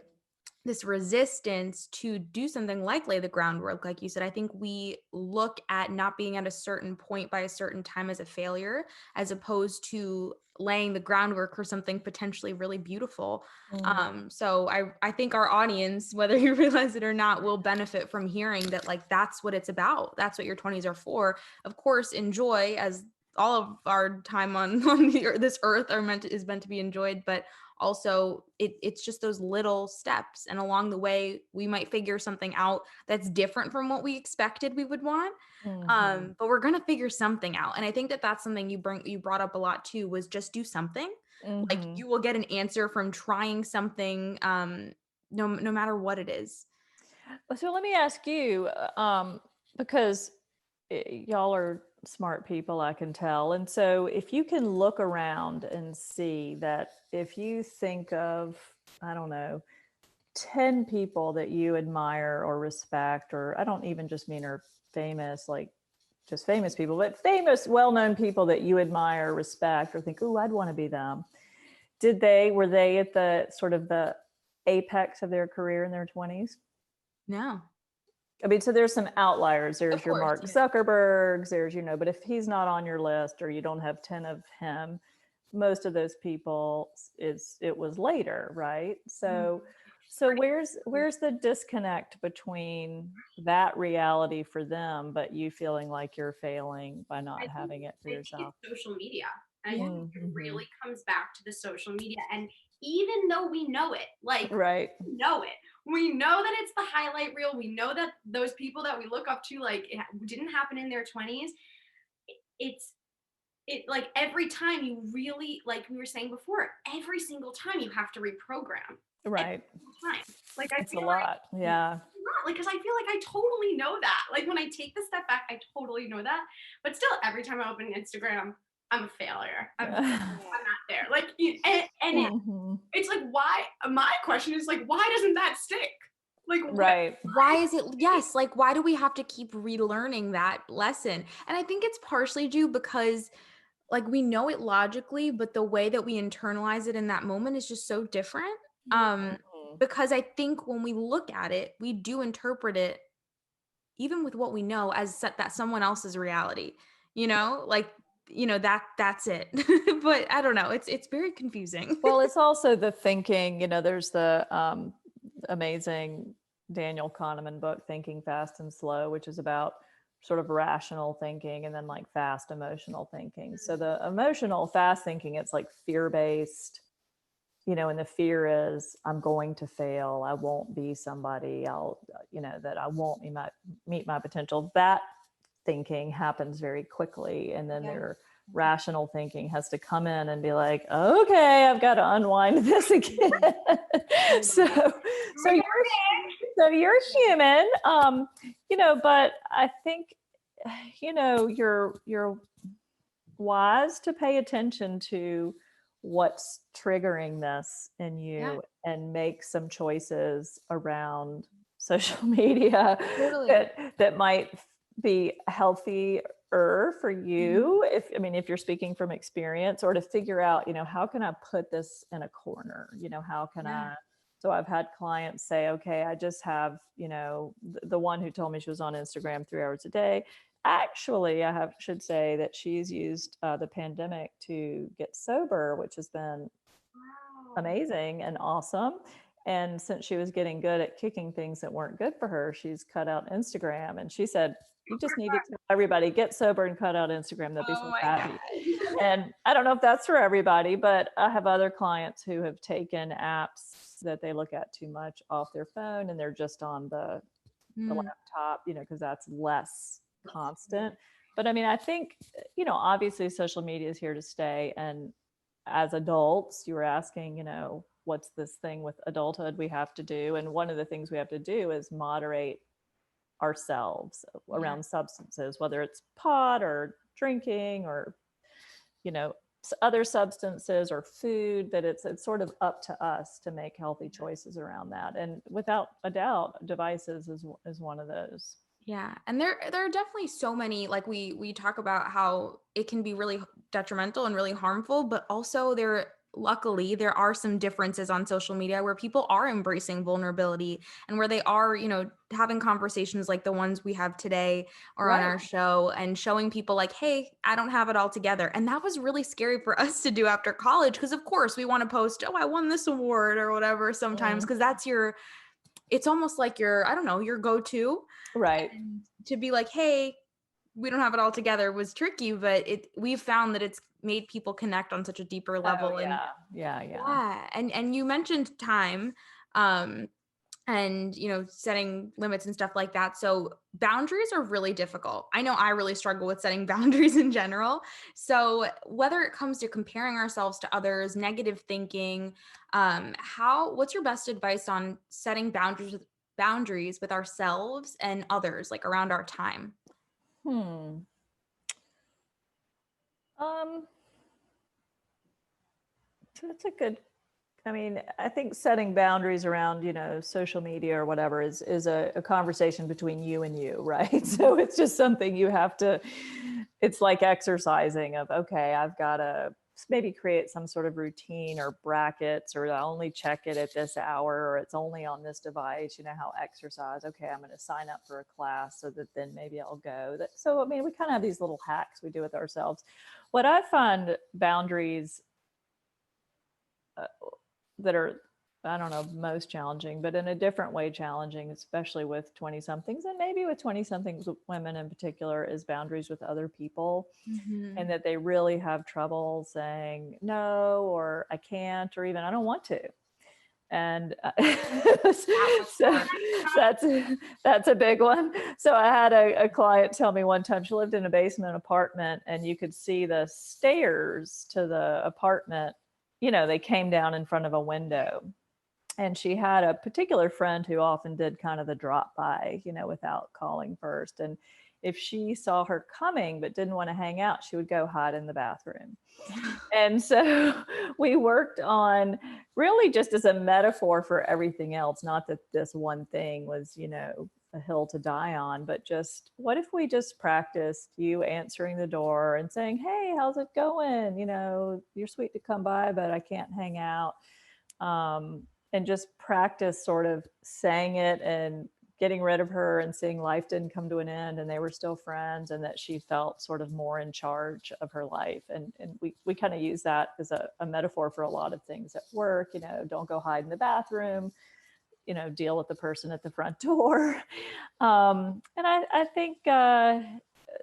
this resistance to do something like lay the groundwork. Like you said, I think we look at not being at a certain point by a certain time as a failure, as opposed to laying the groundwork for something potentially really beautiful. So I think our audience, whether you realize it or not, will benefit from hearing that, like, that's what it's about. That's what your 20s are for. Of course, enjoy, as all of our time on this earth is meant to be enjoyed, but also it's just those little steps, and along the way we might figure something out that's different from what we expected we would want. But we're gonna figure something out. And I think that that's something you brought up a lot too, was just do something. Like, you will get an answer from trying something, no matter what it is. So let me ask you, because y'all are smart people, I can tell. And so if you can look around and see that, if you think of, I don't know, 10 people that you admire or respect, or I don't even just mean are famous, like just famous people, but famous, well-known people that you admire, respect, or think, oh, I'd want to be them. Were they at the sort of the apex of their career in their 20s? No. I mean, so there's some outliers. There's your Mark yeah. Zuckerbergs, there's, but if he's not on your list or you don't have 10 of him, most of those people it was later, right? So where's the disconnect between that reality for them, but you feeling like you're failing by not having it for yourself? It's social media. I think it really comes back to the social media. And even though we know it, like, right, we know that it's the highlight reel. We know that those people that we look up to, like, it didn't happen in their 20s. It like every time you really, like we were saying before, every single time you have to reprogram. Right. Time. Like, I it's feel a lot. Like, yeah. Like, because I feel like I totally know that. Like, when I take the step back, I totally know that. But still, every time I open Instagram, I'm a failure. I'm not there. Like, and it's like, why? My question is, like, why doesn't that stick? Like, right. Why is it? Yes. Like, why do we have to keep relearning that lesson? And I think it's partially due because, like, we know it logically, but the way that we internalize it in that moment is just so different. Because I think when we look at it, we do interpret it, even with what we know, as that someone else's reality, like, that's it. But I don't know. It's very confusing. Well, it's also the thinking, there's the amazing Daniel Kahneman book, Thinking Fast and Slow, which is about sort of rational thinking and then like fast emotional thinking. So the emotional fast thinking, it's like fear-based, and the fear is, I'm going to fail. I won't be somebody, that I won't meet my potential. That thinking happens very quickly. And then their rational thinking has to come in and be like, okay, I've got to unwind this again. so you're human, but I think, you're wise to pay attention to what's triggering this in you and make some choices around social media that might be healthier for you, if you're speaking from experience, or to figure out, how can I put this in a corner, how can I. So I've had clients say, okay, I just have, the one who told me she was on Instagram 3 hours a day. Actually, should say that she's used the pandemic to get sober, which has been amazing and awesome. And since she was getting good at kicking things that weren't good for her, she's cut out Instagram. And she said, you just need to tell everybody, get sober and cut out Instagram. They'll be so happy. And I don't know if that's for everybody, but I have other clients who have taken apps that they look at too much off their phone, and they're just on the laptop, because that's less constant. But I think, obviously social media is here to stay. And as adults, you were asking, what's this thing with adulthood we have to do? And one of the things we have to do is moderate ourselves around substances, whether it's pot or drinking or, other substances or food, that it's sort of up to us to make healthy choices around that. And without a doubt, devices is one of those. Yeah. And there are definitely so many, like we talk about how it can be really detrimental and really harmful, but also luckily there are some differences on social media where people are embracing vulnerability and where they are, having conversations like the ones we have today or on our show, and showing people like, hey, I don't have it all together. And that was really scary for us to do after college, because of course we want to post, oh, I won this award or whatever sometimes, because that's it's almost like your go-to. Right. And to be like, hey, we don't have it all together was tricky, but we've found that it's made people connect on such a deeper level. Oh, yeah. And you mentioned time, and setting limits and stuff like that. So boundaries are really difficult. I know I really struggle with setting boundaries in general. So whether it comes to comparing ourselves to others, negative thinking, what's your best advice on setting boundaries with ourselves and others, like around our time? So that's a good, I think setting boundaries around, social media or whatever is a conversation between you and you, right? So it's just something you have to, it's like exercising of, okay, I've got to maybe create some sort of routine or brackets, or I only check it at this hour, or it's only on this device, how exercise, okay, I'm going to sign up for a class so that then maybe I'll go. So, we kind of have these little hacks we do with ourselves. What I find boundaries that are, I don't know, most challenging, but in a different way challenging, especially with 20 somethings, and maybe with 20 somethings women in particular, is boundaries with other people. Mm-hmm. And that they really have trouble saying no, or I can't, or even I don't want to. And so that's a big one. So I had a client tell me one time, she lived in a basement apartment, and you could see the stairs to the apartment, they came down in front of a window. And she had a particular friend who often did kind of the drop by, without calling first. And if she saw her coming but didn't want to hang out, she would go hide in the bathroom. And so we worked on, really just as a metaphor for everything else, not that this one thing was, a hill to die on, but just what if we just practiced you answering the door and saying, hey, how's it going? You're sweet to come by, but I can't hang out. And just practice sort of saying it and getting rid of her, and seeing life didn't come to an end and they were still friends, and that she felt sort of more in charge of her life. And we kind of use that as a metaphor for a lot of things at work. Don't go hide in the bathroom, deal with the person at the front door. And I think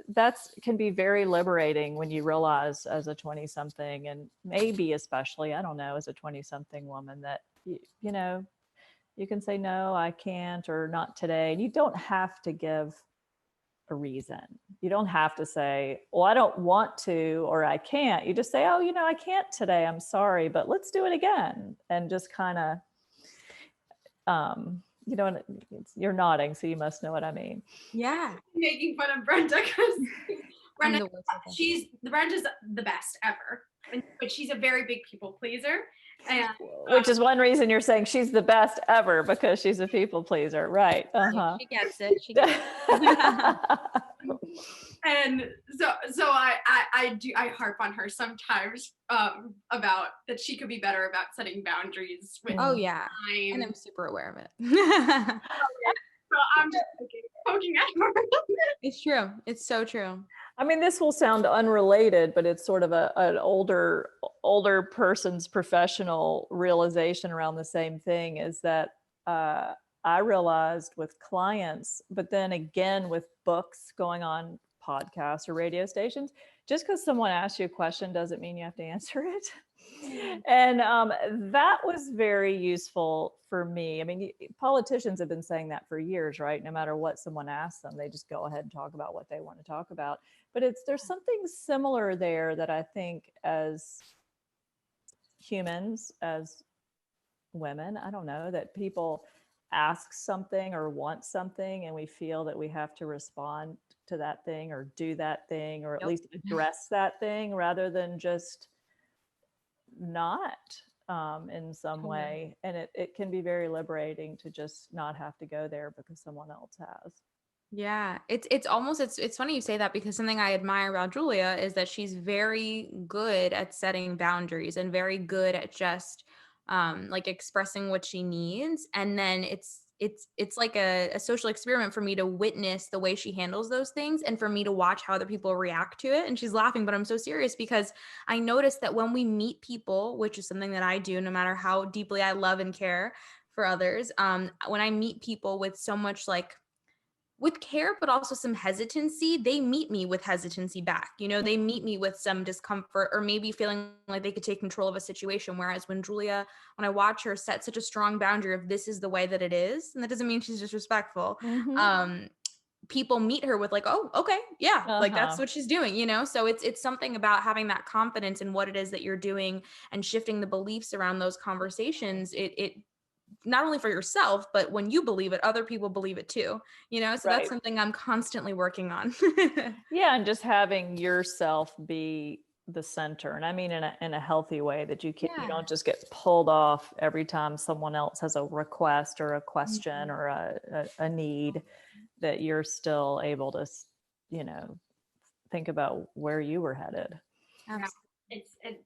that's can be very liberating when you realize as a 20 something, and maybe especially, I don't know, as a 20 something woman, that you can say, no, I can't, or not today. And you don't have to give a reason. You don't have to say, well, I don't want to, or I can't. You just say, oh, I can't today. I'm sorry, but let's do it again. And just kind of, you're nodding, so you must know what I mean. Yeah. Making fun of Brenda, because Brenda's the best ever. But she's a very big people pleaser. And, which is one reason you're saying she's the best ever, because she's a people pleaser, right? Uh-huh. She gets it. And so I harp on her sometimes about that she could be better about setting boundaries with oh yeah time. And I'm super aware of it. So I'm just poking at her. It's true. It's so true. This will sound unrelated, but it's sort of an older person's professional realization around the same thing, is that I realized with clients, but then again with books going on podcasts or radio stations, just because someone asks you a question doesn't mean you have to answer it. And that was very useful for me. Politicians have been saying that for years, right? No matter what someone asks them, they just go ahead and talk about what they want to talk about. But there's something similar there that I think as humans as women, I don't know, that people ask something or want something and we feel that we have to respond to that thing or do that thing or at least address that thing rather than just not in some way. And it can be very liberating to just not have to go there because someone else has. Yeah, it's funny you say that, because something I admire about Julia is that she's very good at setting boundaries and very good at just like expressing what she needs. And then it's like a social experiment for me to witness the way she handles those things and for me to watch how other people react to it. And she's laughing, but I'm so serious because I noticed that when we meet people, which is something that I do no matter how deeply I love and care for others, when I meet people with so much like with care, but also some hesitancy, they meet me with hesitancy back. You know, they meet me with some discomfort or maybe feeling like they could take control of a situation. Whereas when I watch her set such a strong boundary of this is the way that it is, and that doesn't mean she's disrespectful. People meet her with like, oh, okay, yeah, like that's what she's doing, you know? So it's something about having that confidence in what it is that you're doing and shifting the beliefs around those conversations. It not only for yourself, but when you believe it, other people believe it too, you know? So that's something I'm constantly working on. Yeah. And just having yourself be the center. And I mean, in a healthy way that you you don't just get pulled off every time someone else has a request or a question or a need, that you're still able to, you know, think about where you were headed.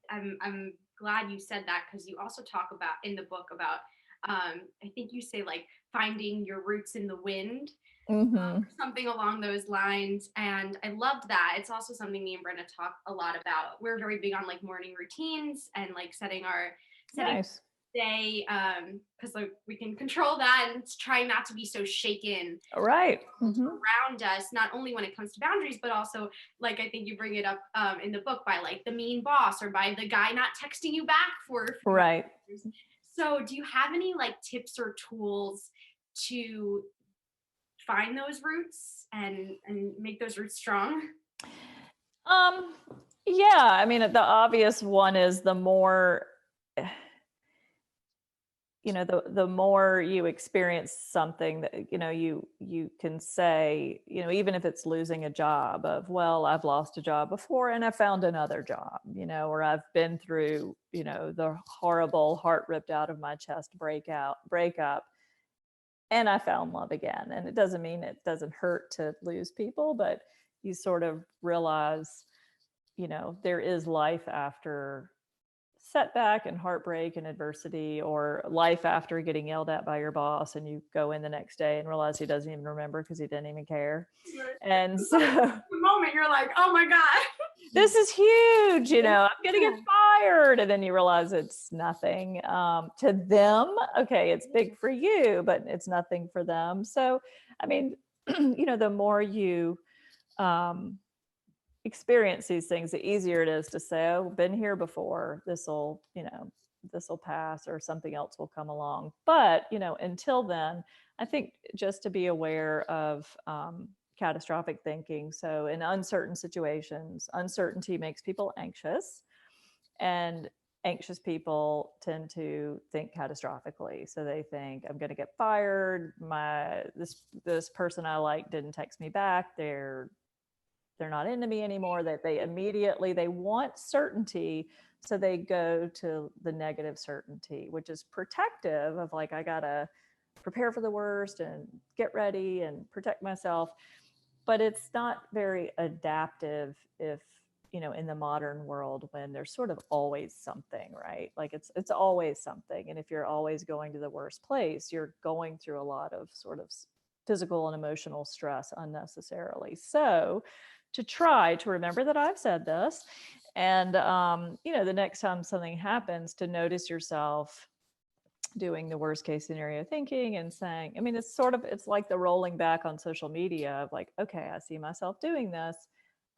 I'm glad you said that, because you also talk about in the book about I think you say like finding your roots in the wind, or something along those lines. And I loved that. It's also something me and Brenda talk a lot about. We're very big on like morning routines and like setting day, because like we can control that and try not to be so shaken around us, not only when it comes to boundaries, but also like I think you bring it up in the book by like the mean boss or by the guy not texting you back for right. So do you have any like tips or tools to find those roots and make those roots strong? Yeah, I mean, the obvious one is the more, you know, the more you experience something that, you know, you can say, you know, even if it's losing a job of, well, I've lost a job before and I found another job, you know, or I've been through, you know, the horrible heart ripped out of my chest breakup, and I found love again. And it doesn't mean it doesn't hurt to lose people, but you sort of realize, you know, there is life after setback and heartbreak and adversity, or life after getting yelled at by your boss and you go in the next day and realize he doesn't even remember because he didn't even care. And so the moment you're like, oh my God, this is huge, you know, I'm gonna get fired. And then you realize it's nothing to them. Okay, it's big for you, but it's nothing for them. So, I mean, you know, the more you experience these things, the easier it is to say, oh, been here before, this'll pass, or something else will come along. But, you know, until then, I think just to be aware of catastrophic thinking. So in uncertain situations, uncertainty makes people anxious, and anxious people tend to think catastrophically. So they think, I'm going to get fired. This person I like didn't text me back. They're not into me anymore. That they want certainty. So they go to the negative certainty, which is protective of like, I gotta prepare for the worst and get ready and protect myself. But it's not very adaptive if, you know, in the modern world, when there's sort of always something, right? Like it's always something. And if you're always going to the worst place, you're going through a lot of sort of physical and emotional stress unnecessarily. So to try to remember that I've said this, and you know, the next time something happens, to notice yourself doing the worst case scenario thinking and saying, I mean, it's like the rolling back on social media of like, okay, I see myself doing this.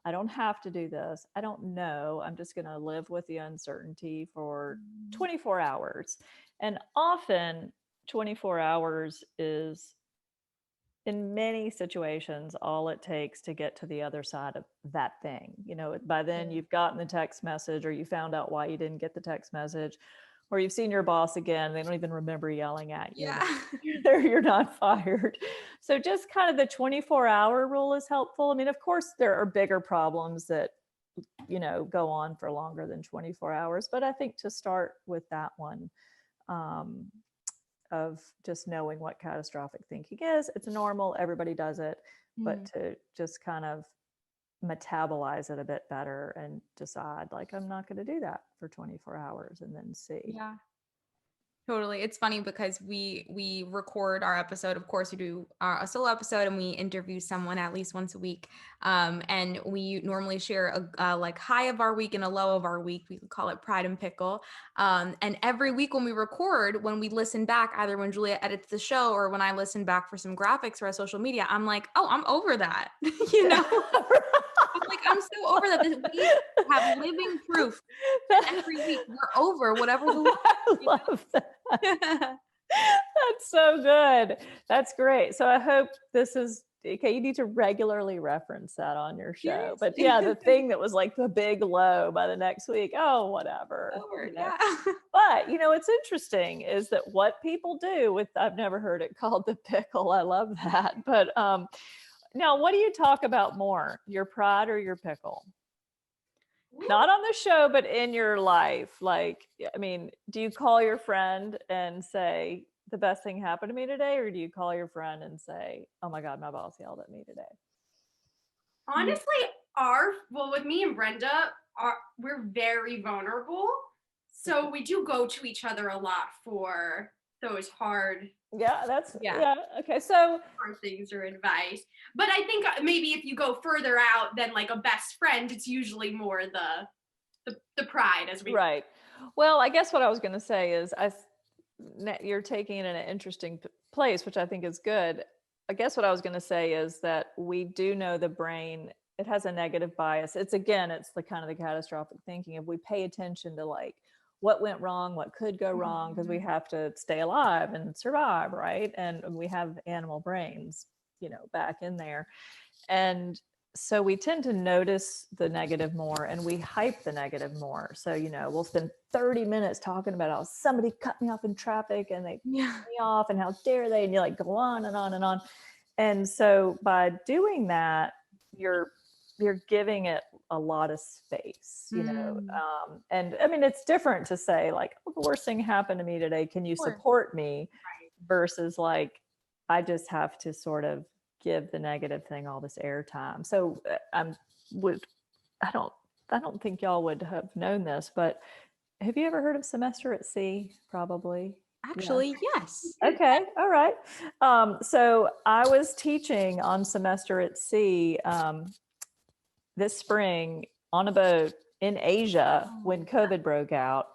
I don't have to do this. I don't know. I'm just going to live with the uncertainty for 24 hours. And often 24 hours is in many situations, all it takes to get to the other side of that thing, by then you've gotten the text message, or you found out why you didn't get the text message, or you've seen your boss again. They don't even remember yelling at you. Yeah. You're not fired. So just kind of the 24-hour rule is helpful. I mean, of course, there are bigger problems that, go on for longer than 24 hours. But I think to start with that one, of just knowing what catastrophic thinking is, it's normal, everybody does it, but to just kind of metabolize it a bit better and decide, like, I'm not going to do that for 24 hours and then see. Yeah. Totally. It's funny because we record our episode. Of course, we do a solo episode, and we interview someone at least once a week. And we normally share a like high of our week and a low of our week. We call it Pride and Pickle. And every week when we record, when we listen back, either when Julia edits the show or when I listen back for some graphics for our social media, I'm like, oh, I'm over that. I'm like, I'm so over that. We have living proof every week. We're over whatever the week. I love that. That's so good. That's great. So I hope this is okay. You need to regularly reference that on your show. Yes. But yeah, the thing that was like the big low by the next week, oh, whatever. Yeah. But what's interesting is that what people do with, I've never heard it called the pickle. I love that. But now, what do you talk about more, your pride or your pickle? Not on the show, but in your life. Like, I mean, do you call your friend and say, the best thing happened to me today? Or do you call your friend and say, oh my God, my boss yelled at me today? Honestly, with me and Brenda, we're very vulnerable. So we do go to each other a lot for those hard. Yeah, okay. So hard things or advice. But I think maybe if you go further out than like a best friend, it's usually more the pride as we. Right. Well, I guess what I was going to say is you're taking it in an interesting place, which I think is good. I guess what I was going to say is that we do know the brain, it has a negative bias. It's the kind of the catastrophic thinking. If we pay attention to like what went wrong, what could go wrong, because we have to stay alive and survive, right? And we have animal brains, back in there. And so we tend to notice the negative more, and we hype the negative more. So, we'll spend 30 minutes talking about how somebody cut me off in traffic and they cut me off and how dare they, and you like go on and on and on. And so by doing that, you're giving it a lot of space, and I mean, it's different to say like, oh, the worst thing happened to me today. Can you support me? Versus like, I just have to sort of give the negative thing all this airtime. So I don't think y'all would have known this, but have you ever heard of semester at sea? Probably. Actually, yes. Okay. All right. So I was teaching on semester at sea this spring on a boat in Asia when COVID broke out.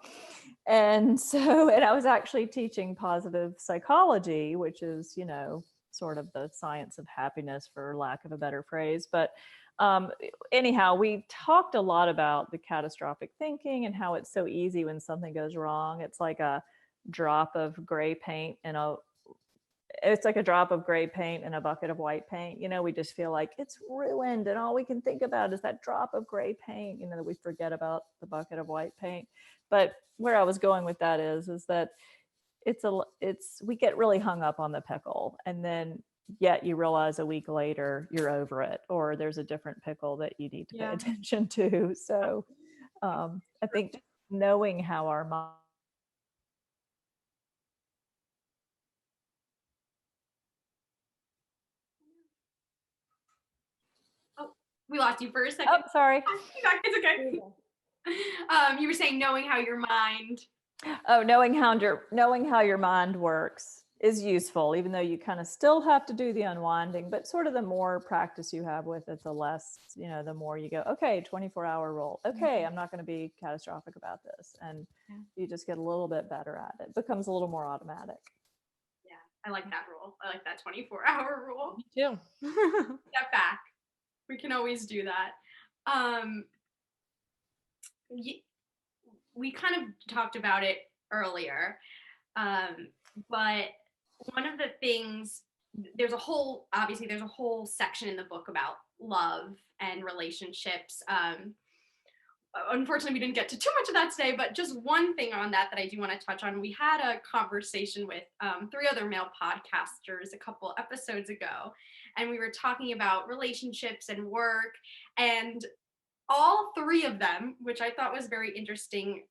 And I was actually teaching positive psychology, which is, sort of the science of happiness, for lack of a better phrase. But anyhow, we talked a lot about the catastrophic thinking and how it's so easy when something goes wrong. It's like a drop of gray paint in a bucket of white paint. We just feel like it's ruined, and all we can think about is that drop of gray paint. That we forget about the bucket of white paint. But where I was going with that is that we get really hung up on the pickle, and then yet you realize a week later you're over it, or there's a different pickle that you need to pay attention to. So I think knowing how our mind. Oh, we lost you for a second. Oh, sorry. It's okay. You were saying knowing how your mind. Oh, knowing how your mind works is useful, even though you kind of still have to do the unwinding, but sort of the more practice you have with it, the less, the more you go, okay, 24-hour rule. Okay, I'm not going to be catastrophic about this. And you just get a little bit better at it. It becomes a little more automatic. Yeah, I like that rule. I like that 24-hour rule. Me too. Step back. We can always do that. We kind of talked about it earlier, but one of the things there's a whole section in the book about love and relationships. Unfortunately, we didn't get to too much of that today, but just one thing on that I do want to touch on. We had a conversation with 3 other male podcasters a couple episodes ago, and we were talking about relationships and work, and all 3 of them, which I thought was very interesting,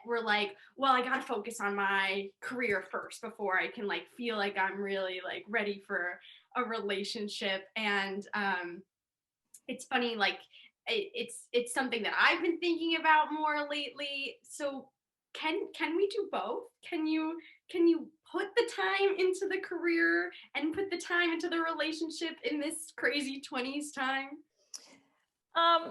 were like, well, I gotta focus on my career first before I can like feel like I'm really like ready for a relationship. And it's funny, like it's something that I've been thinking about more lately. So can we do both? Can you put the time into the career and put the time into the relationship in this crazy 20s time?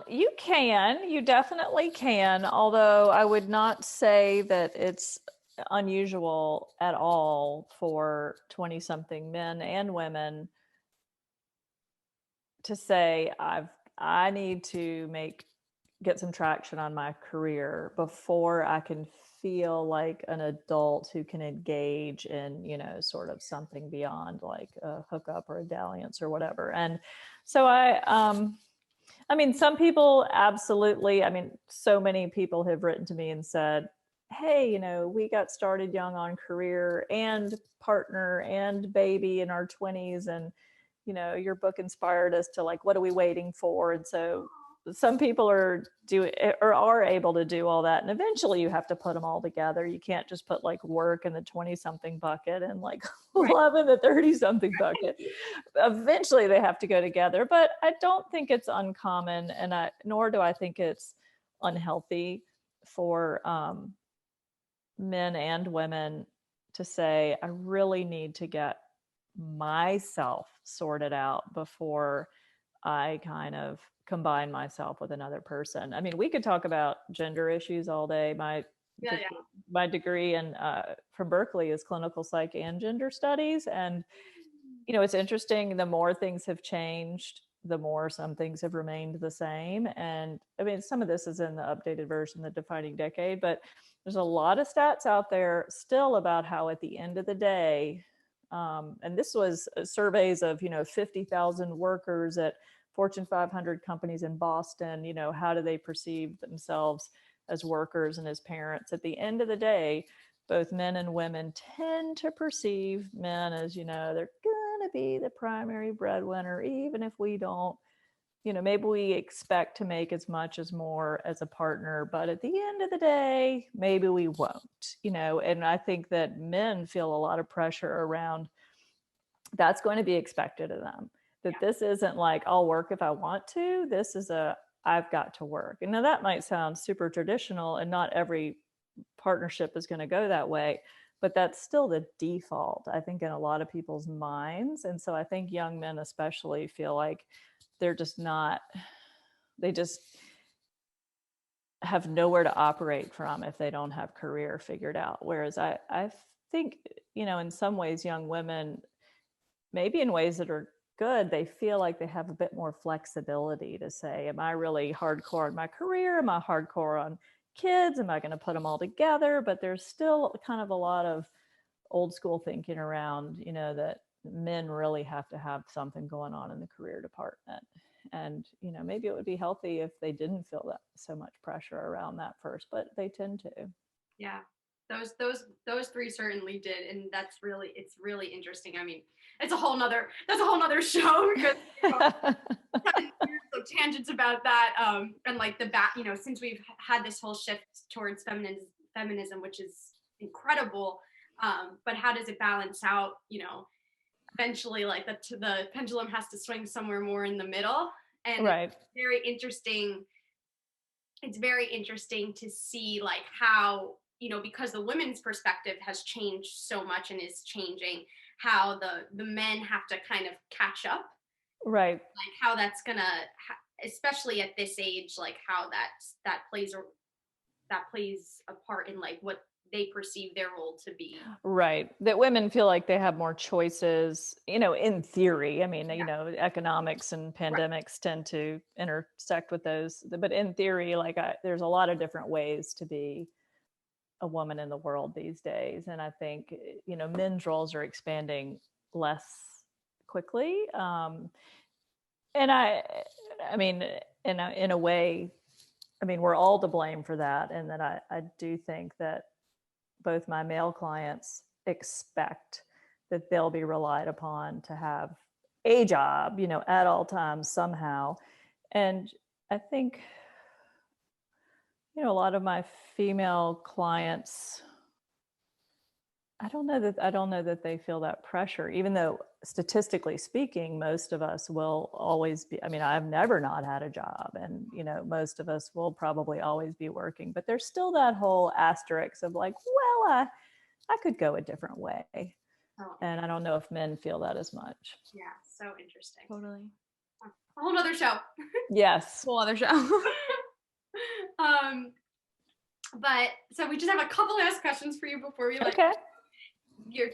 You definitely can, although I would not say that it's unusual at all for 20-something men and women to say, I need to get some traction on my career before I can feel like an adult who can engage in, sort of something beyond like a hookup or a dalliance or whatever. And so some people absolutely, so many people have written to me and said, hey, we got started young on career and partner and baby in our 20s. And, your book inspired us to like, what are we waiting for? And so some people are able to do all that. And eventually you have to put them all together. You can't just put like work in the 20-something bucket and like love in the 30-something bucket. Eventually they have to go together, but I don't think it's uncommon, and nor do I think it's unhealthy for men and women to say, I really need to get myself sorted out before I kind of combine myself with another person. We could talk about gender issues all day. My degree from Berkeley is clinical psych and gender studies. And, it's interesting. The more things have changed, the more some things have remained the same. And some of this is in the updated version, the defining decade, but there's a lot of stats out there still about how at the end of the day, and this was surveys of, 50,000 workers at Fortune 500 companies in Boston, how do they perceive themselves as workers and as parents? At the end of the day, both men and women tend to perceive men as, they're going to be the primary breadwinner, even if we don't, maybe we expect to make as much as more as a partner, but at the end of the day, maybe we won't, and I think that men feel a lot of pressure around that's going to be expected of them. That this isn't like, I'll work if I want to. This is I've got to work. And now that might sound super traditional, and not every partnership is going to go that way, but that's still the default, I think, in a lot of people's minds. And so I think young men especially feel like they just have nowhere to operate from if they don't have career figured out. Whereas I think, in some ways, young women, maybe in ways that are good, they feel like they have a bit more flexibility to say, am I really hardcore on my career? Am I hardcore on kids? Am I going to put them all together? But there's still kind of a lot of old school thinking around, that men really have to have something going on in the career department. And, maybe it would be healthy if they didn't feel that so much pressure around that first, but they tend to. Yeah. Those 3 certainly did. And it's really interesting. It's a whole nother show, because so tangents about that. And like since we've had this whole shift towards feminism, which is incredible. But how does it balance out, eventually like the pendulum has to swing somewhere more in the middle. And right. It's very interesting to see like how, because the women's perspective has changed so much and is changing, how the men have to kind of catch up. Right. Like how that's gonna, especially at this age, like how that plays a part in like what they perceive their role to be. Right. That women feel like they have more choices, in theory. Economics and pandemics tend to intersect with those. But in theory, like there's a lot of different ways to be a woman in the world these days. And I think, men's roles are expanding less quickly. And I mean, in a way, I mean, we're all to blame for that. And that I do think that both my male clients expect that they'll be relied upon to have a job, at all times somehow. And I think, a lot of my female clients, I don't know that they feel that pressure, even though statistically speaking, most of us will always be, I mean, I've never not had a job, and, most of us will probably always be working, but there's still that whole asterisk of like, well, I could go a different way. Oh. And I don't know if men feel that as much. Yeah. So interesting. Totally. A whole nother show. Yes. Whole other show. But so we just have a couple last questions for you before we okay.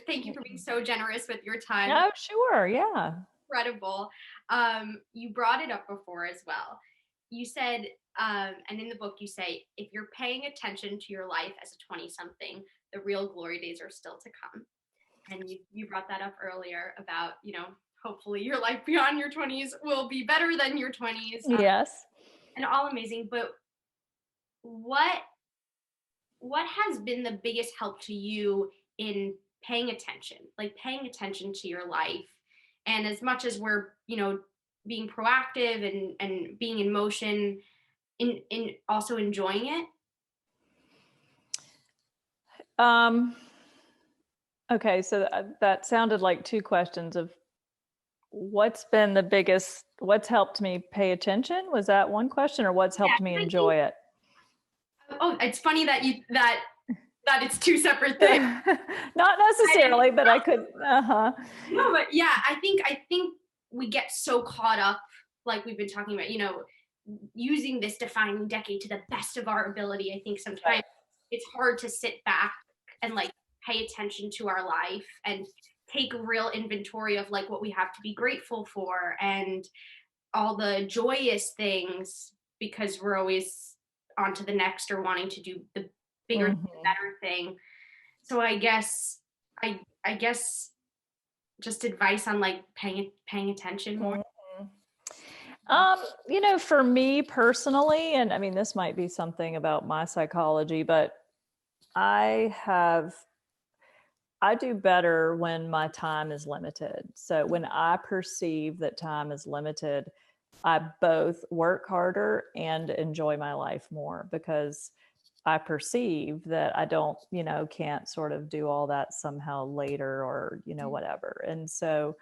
Thank you for being so generous with your time. Oh, sure. Yeah. Incredible. You brought it up before as well. You said, and in the book you say, if you're paying attention to your life as a 20-something, the real glory days are still to come. And you brought that up earlier about, hopefully your life beyond your 20s will be better than your 20s. Yes. And all amazing. But what has been the biggest help to you in paying attention to your life? And as much as we're, being proactive and being in motion, in also enjoying it? Okay, so that sounded like two questions of what's helped me pay attention? Was that one question, or what's helped me enjoy it? Oh, it's funny that it's two separate things. Not necessarily, but I could. No, but yeah, I think we get so caught up, like we've been talking about, using this defining decade to the best of our ability. I think sometimes it's hard to sit back and like pay attention to our life and take real inventory of like what we have to be grateful for and all the joyous things, because we're always on to the next or wanting to do the bigger, better thing. So I guess just advice on like paying attention more. For me personally, and I mean, this might be something about my psychology, but I do better when my time is limited. So when I perceive that time is limited, I both work harder and enjoy my life more, because I perceive that I don't, can't sort of do all that somehow later or, whatever. And so,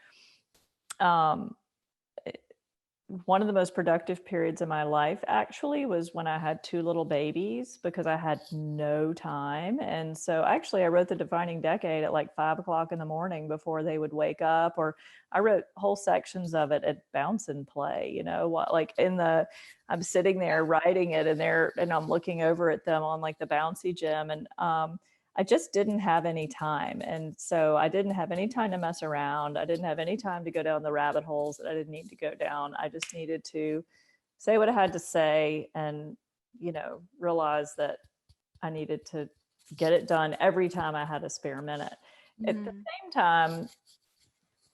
one of the most productive periods of my life actually was when I had two little babies, because I had no time. And so actually I wrote the defining decade at like 5 o'clock in the morning before they would wake up, or I wrote whole sections of it at bounce and play, I'm sitting there writing it and I'm looking over at them on like the bouncy gym, and I just didn't have any time. And so I didn't have any time to mess around. I didn't have any time to go down the rabbit holes that I didn't need to go down. I just needed to say what I had to say and, realize that I needed to get it done every time I had a spare minute. At the same time,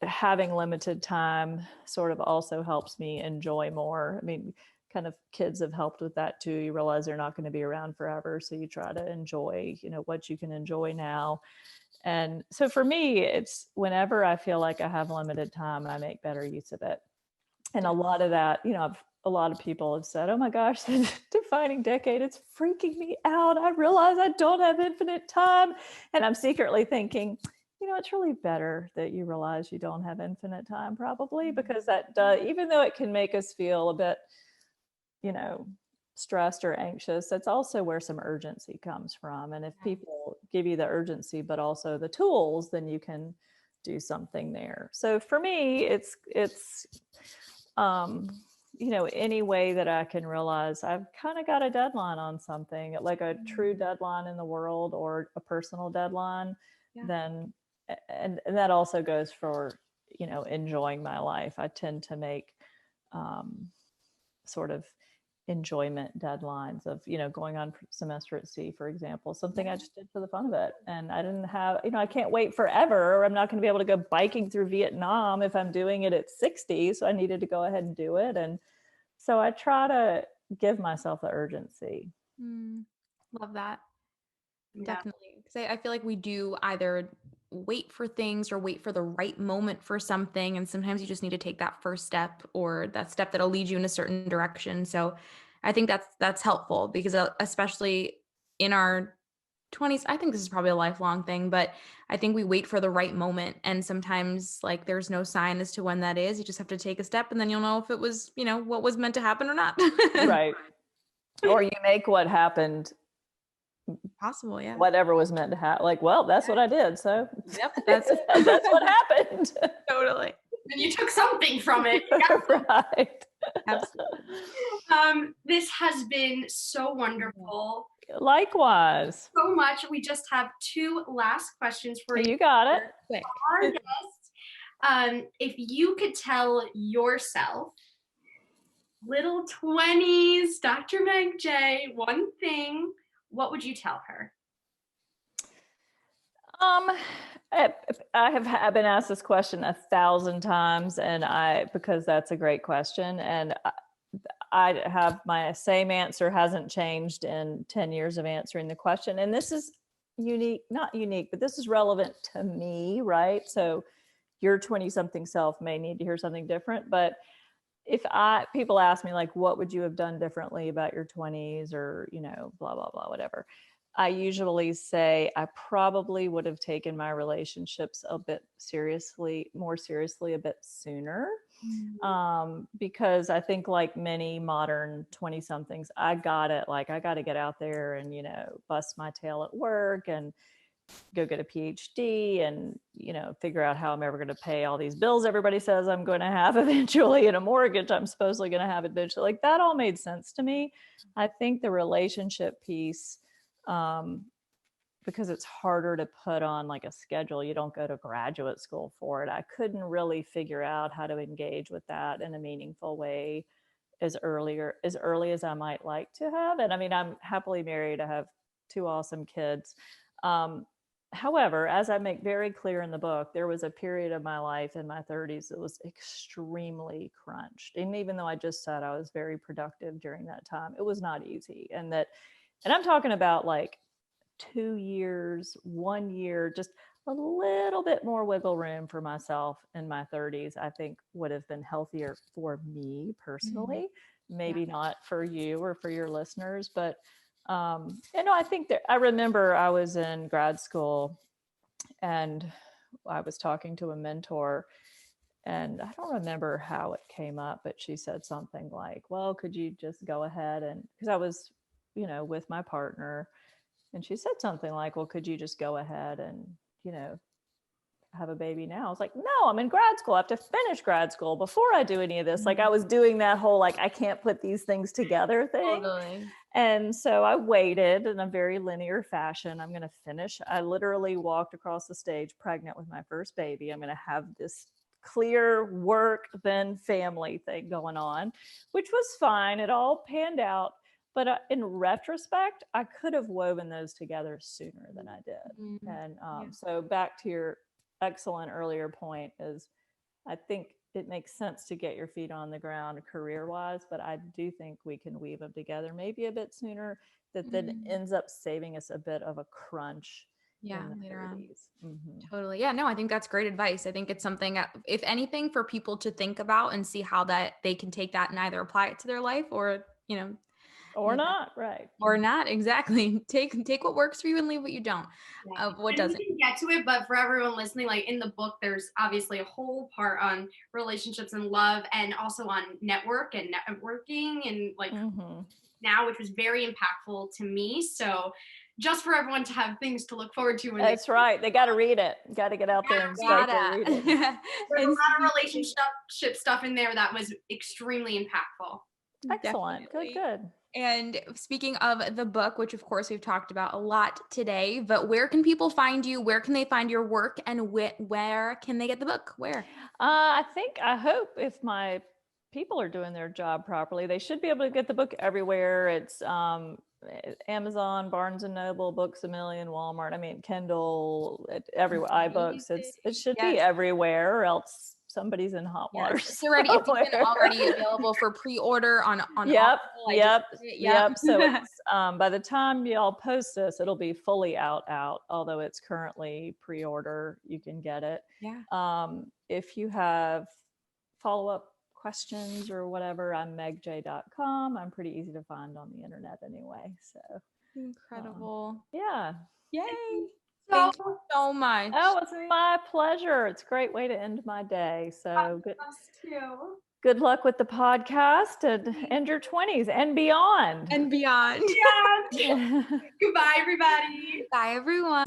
having limited time sort of also helps me enjoy more. I mean, kind of kids have helped with that too. You realize they're not going to be around forever. So you try to enjoy, what you can enjoy now. And so for me, it's whenever I feel like I have limited time, I make better use of it. And a lot of that, a lot of people have said, oh my gosh, the defining decade, it's freaking me out. I realize I don't have infinite time. And I'm secretly thinking, it's really better that you realize you don't have infinite time, probably, because that does, even though it can make us feel a bit, stressed or anxious, that's also where some urgency comes from. And if people give you the urgency, but also the tools, then you can do something there. So for me, it's any way that I can realize I've kind of got a deadline on something, like a true deadline in the world or a personal deadline, then, and that also goes for, enjoying my life. I tend to make sort of enjoyment deadlines of, going on semester at sea, for example, something I just did for the fun of it. And I didn't have, I can't wait forever, or I'm not going to be able to go biking through Vietnam if I'm doing it at 60. So I needed to go ahead and do it. And so I try to give myself the urgency. Love that. Yeah. Definitely. Because I feel like we do either wait for things or wait for the right moment for something. And sometimes you just need to take that first step, or that step that'll lead you in a certain direction. So I think that's helpful, because especially in our 20s, I think this is probably a lifelong thing, but I think we wait for the right moment. And sometimes like there's no sign as to when that is. You just have to take a step, and then you'll know if it was, what was meant to happen or not. Right. Or you make what happened possible. Yeah. Whatever was meant to happen. Like, well, that's what I did. So yep, that's what happened. Totally. And you took something from it. Right. Absolutely. This has been so wonderful. Likewise. So much. We just have 2 last questions for you. You got it. Quick. Our guest, if you could tell yourself, little 20s, Dr. Meg Jay, one thing, what would you tell her? I've been asked this question 1,000 times, and because that's a great question, and I have my same answer, hasn't changed in 10 years of answering the question. And this is not unique, but this is relevant to me, right? So your 20-something self may need to hear something different, but if people ask me like, what would you have done differently about your 20s, or, blah, blah, blah, whatever, I usually say I probably would have taken my relationships more seriously a bit sooner. Because I think like many modern 20-somethings, I got to get out there and, bust my tail at work and go get a PhD and, figure out how I'm ever going to pay all these bills everybody says I'm going to have eventually, and a mortgage I'm supposedly going to have eventually. Like, that all made sense to me. I think the relationship piece, because it's harder to put on like a schedule. You don't go to graduate school for it. I couldn't really figure out how to engage with that in a meaningful way as early as I might like to have. And I mean, I'm happily married. I have 2 awesome kids. However, as I make very clear in the book, there was a period of my life in my 30s that was extremely crunched. And even though I just said I was very productive during that time, it was not easy. And I'm talking about like 2 years, 1 year, just a little bit more wiggle room for myself in my 30s, I think would have been healthier for me personally. Maybe not for you or for your listeners, but I think that I remember I was in grad school and I was talking to a mentor, and I don't remember how it came up, but she said something like, well, could you just go ahead, and because I was, with my partner, and she said something like, well, could you just go ahead and, have a baby now? I was like, no, I'm in grad school. I have to finish grad school before I do any of this. Like, I was doing that whole, like, I can't put these things together thing. Totally. And so I waited in a very linear fashion. I'm going to finish. I literally walked across the stage pregnant with my first baby. I'm going to have this clear work, then family thing going on, which was fine. It all panned out. But in retrospect, I could have woven those together sooner than I did. And so back to your excellent earlier point is, I think it makes sense to get your feet on the ground career-wise, but I do think we can weave them together maybe a bit sooner. That then ends up saving us a bit of a crunch. Later on. Totally. Yeah, no, I think that's great advice. I think it's something, if anything, for people to think about and see how that they can take that and either apply it to their life or, or not, right? Or not, exactly. Take what works for you and leave what you don't. What doesn't. We can get to it, but for everyone listening, like in the book, there's obviously a whole part on relationships and love, and also on networking and like now, which was very impactful to me. So just for everyone to have things to look forward to. That's right. They got to read it. Got to get out there and start to read it. There's a lot of relationship stuff in there that was extremely impactful. Excellent. Definitely. Good. And speaking of the book, which of course we've talked about a lot today, but where can people find you? Where can they find your work? And where can they get the book? Where? I hope if my people are doing their job properly. They should be able to get the book everywhere. It's Amazon, Barnes and Noble, Books A Million, Walmart. I mean, Kindle, everywhere. iBooks. It should be everywhere, or else somebody's in hot water. It's already available for pre-order on Yep. So it's, by the time y'all post this, it'll be fully out. Although it's currently pre-order, you can get it. If you have follow-up questions or whatever, I'm megjay.com. I'm pretty easy to find on the internet anyway. So incredible. Yeah. Yay. Thank you so much. Oh, it's my pleasure. It's a great way to end my day. So good luck with the podcast and your 20s and beyond. And beyond. Goodbye, everybody. Bye, everyone.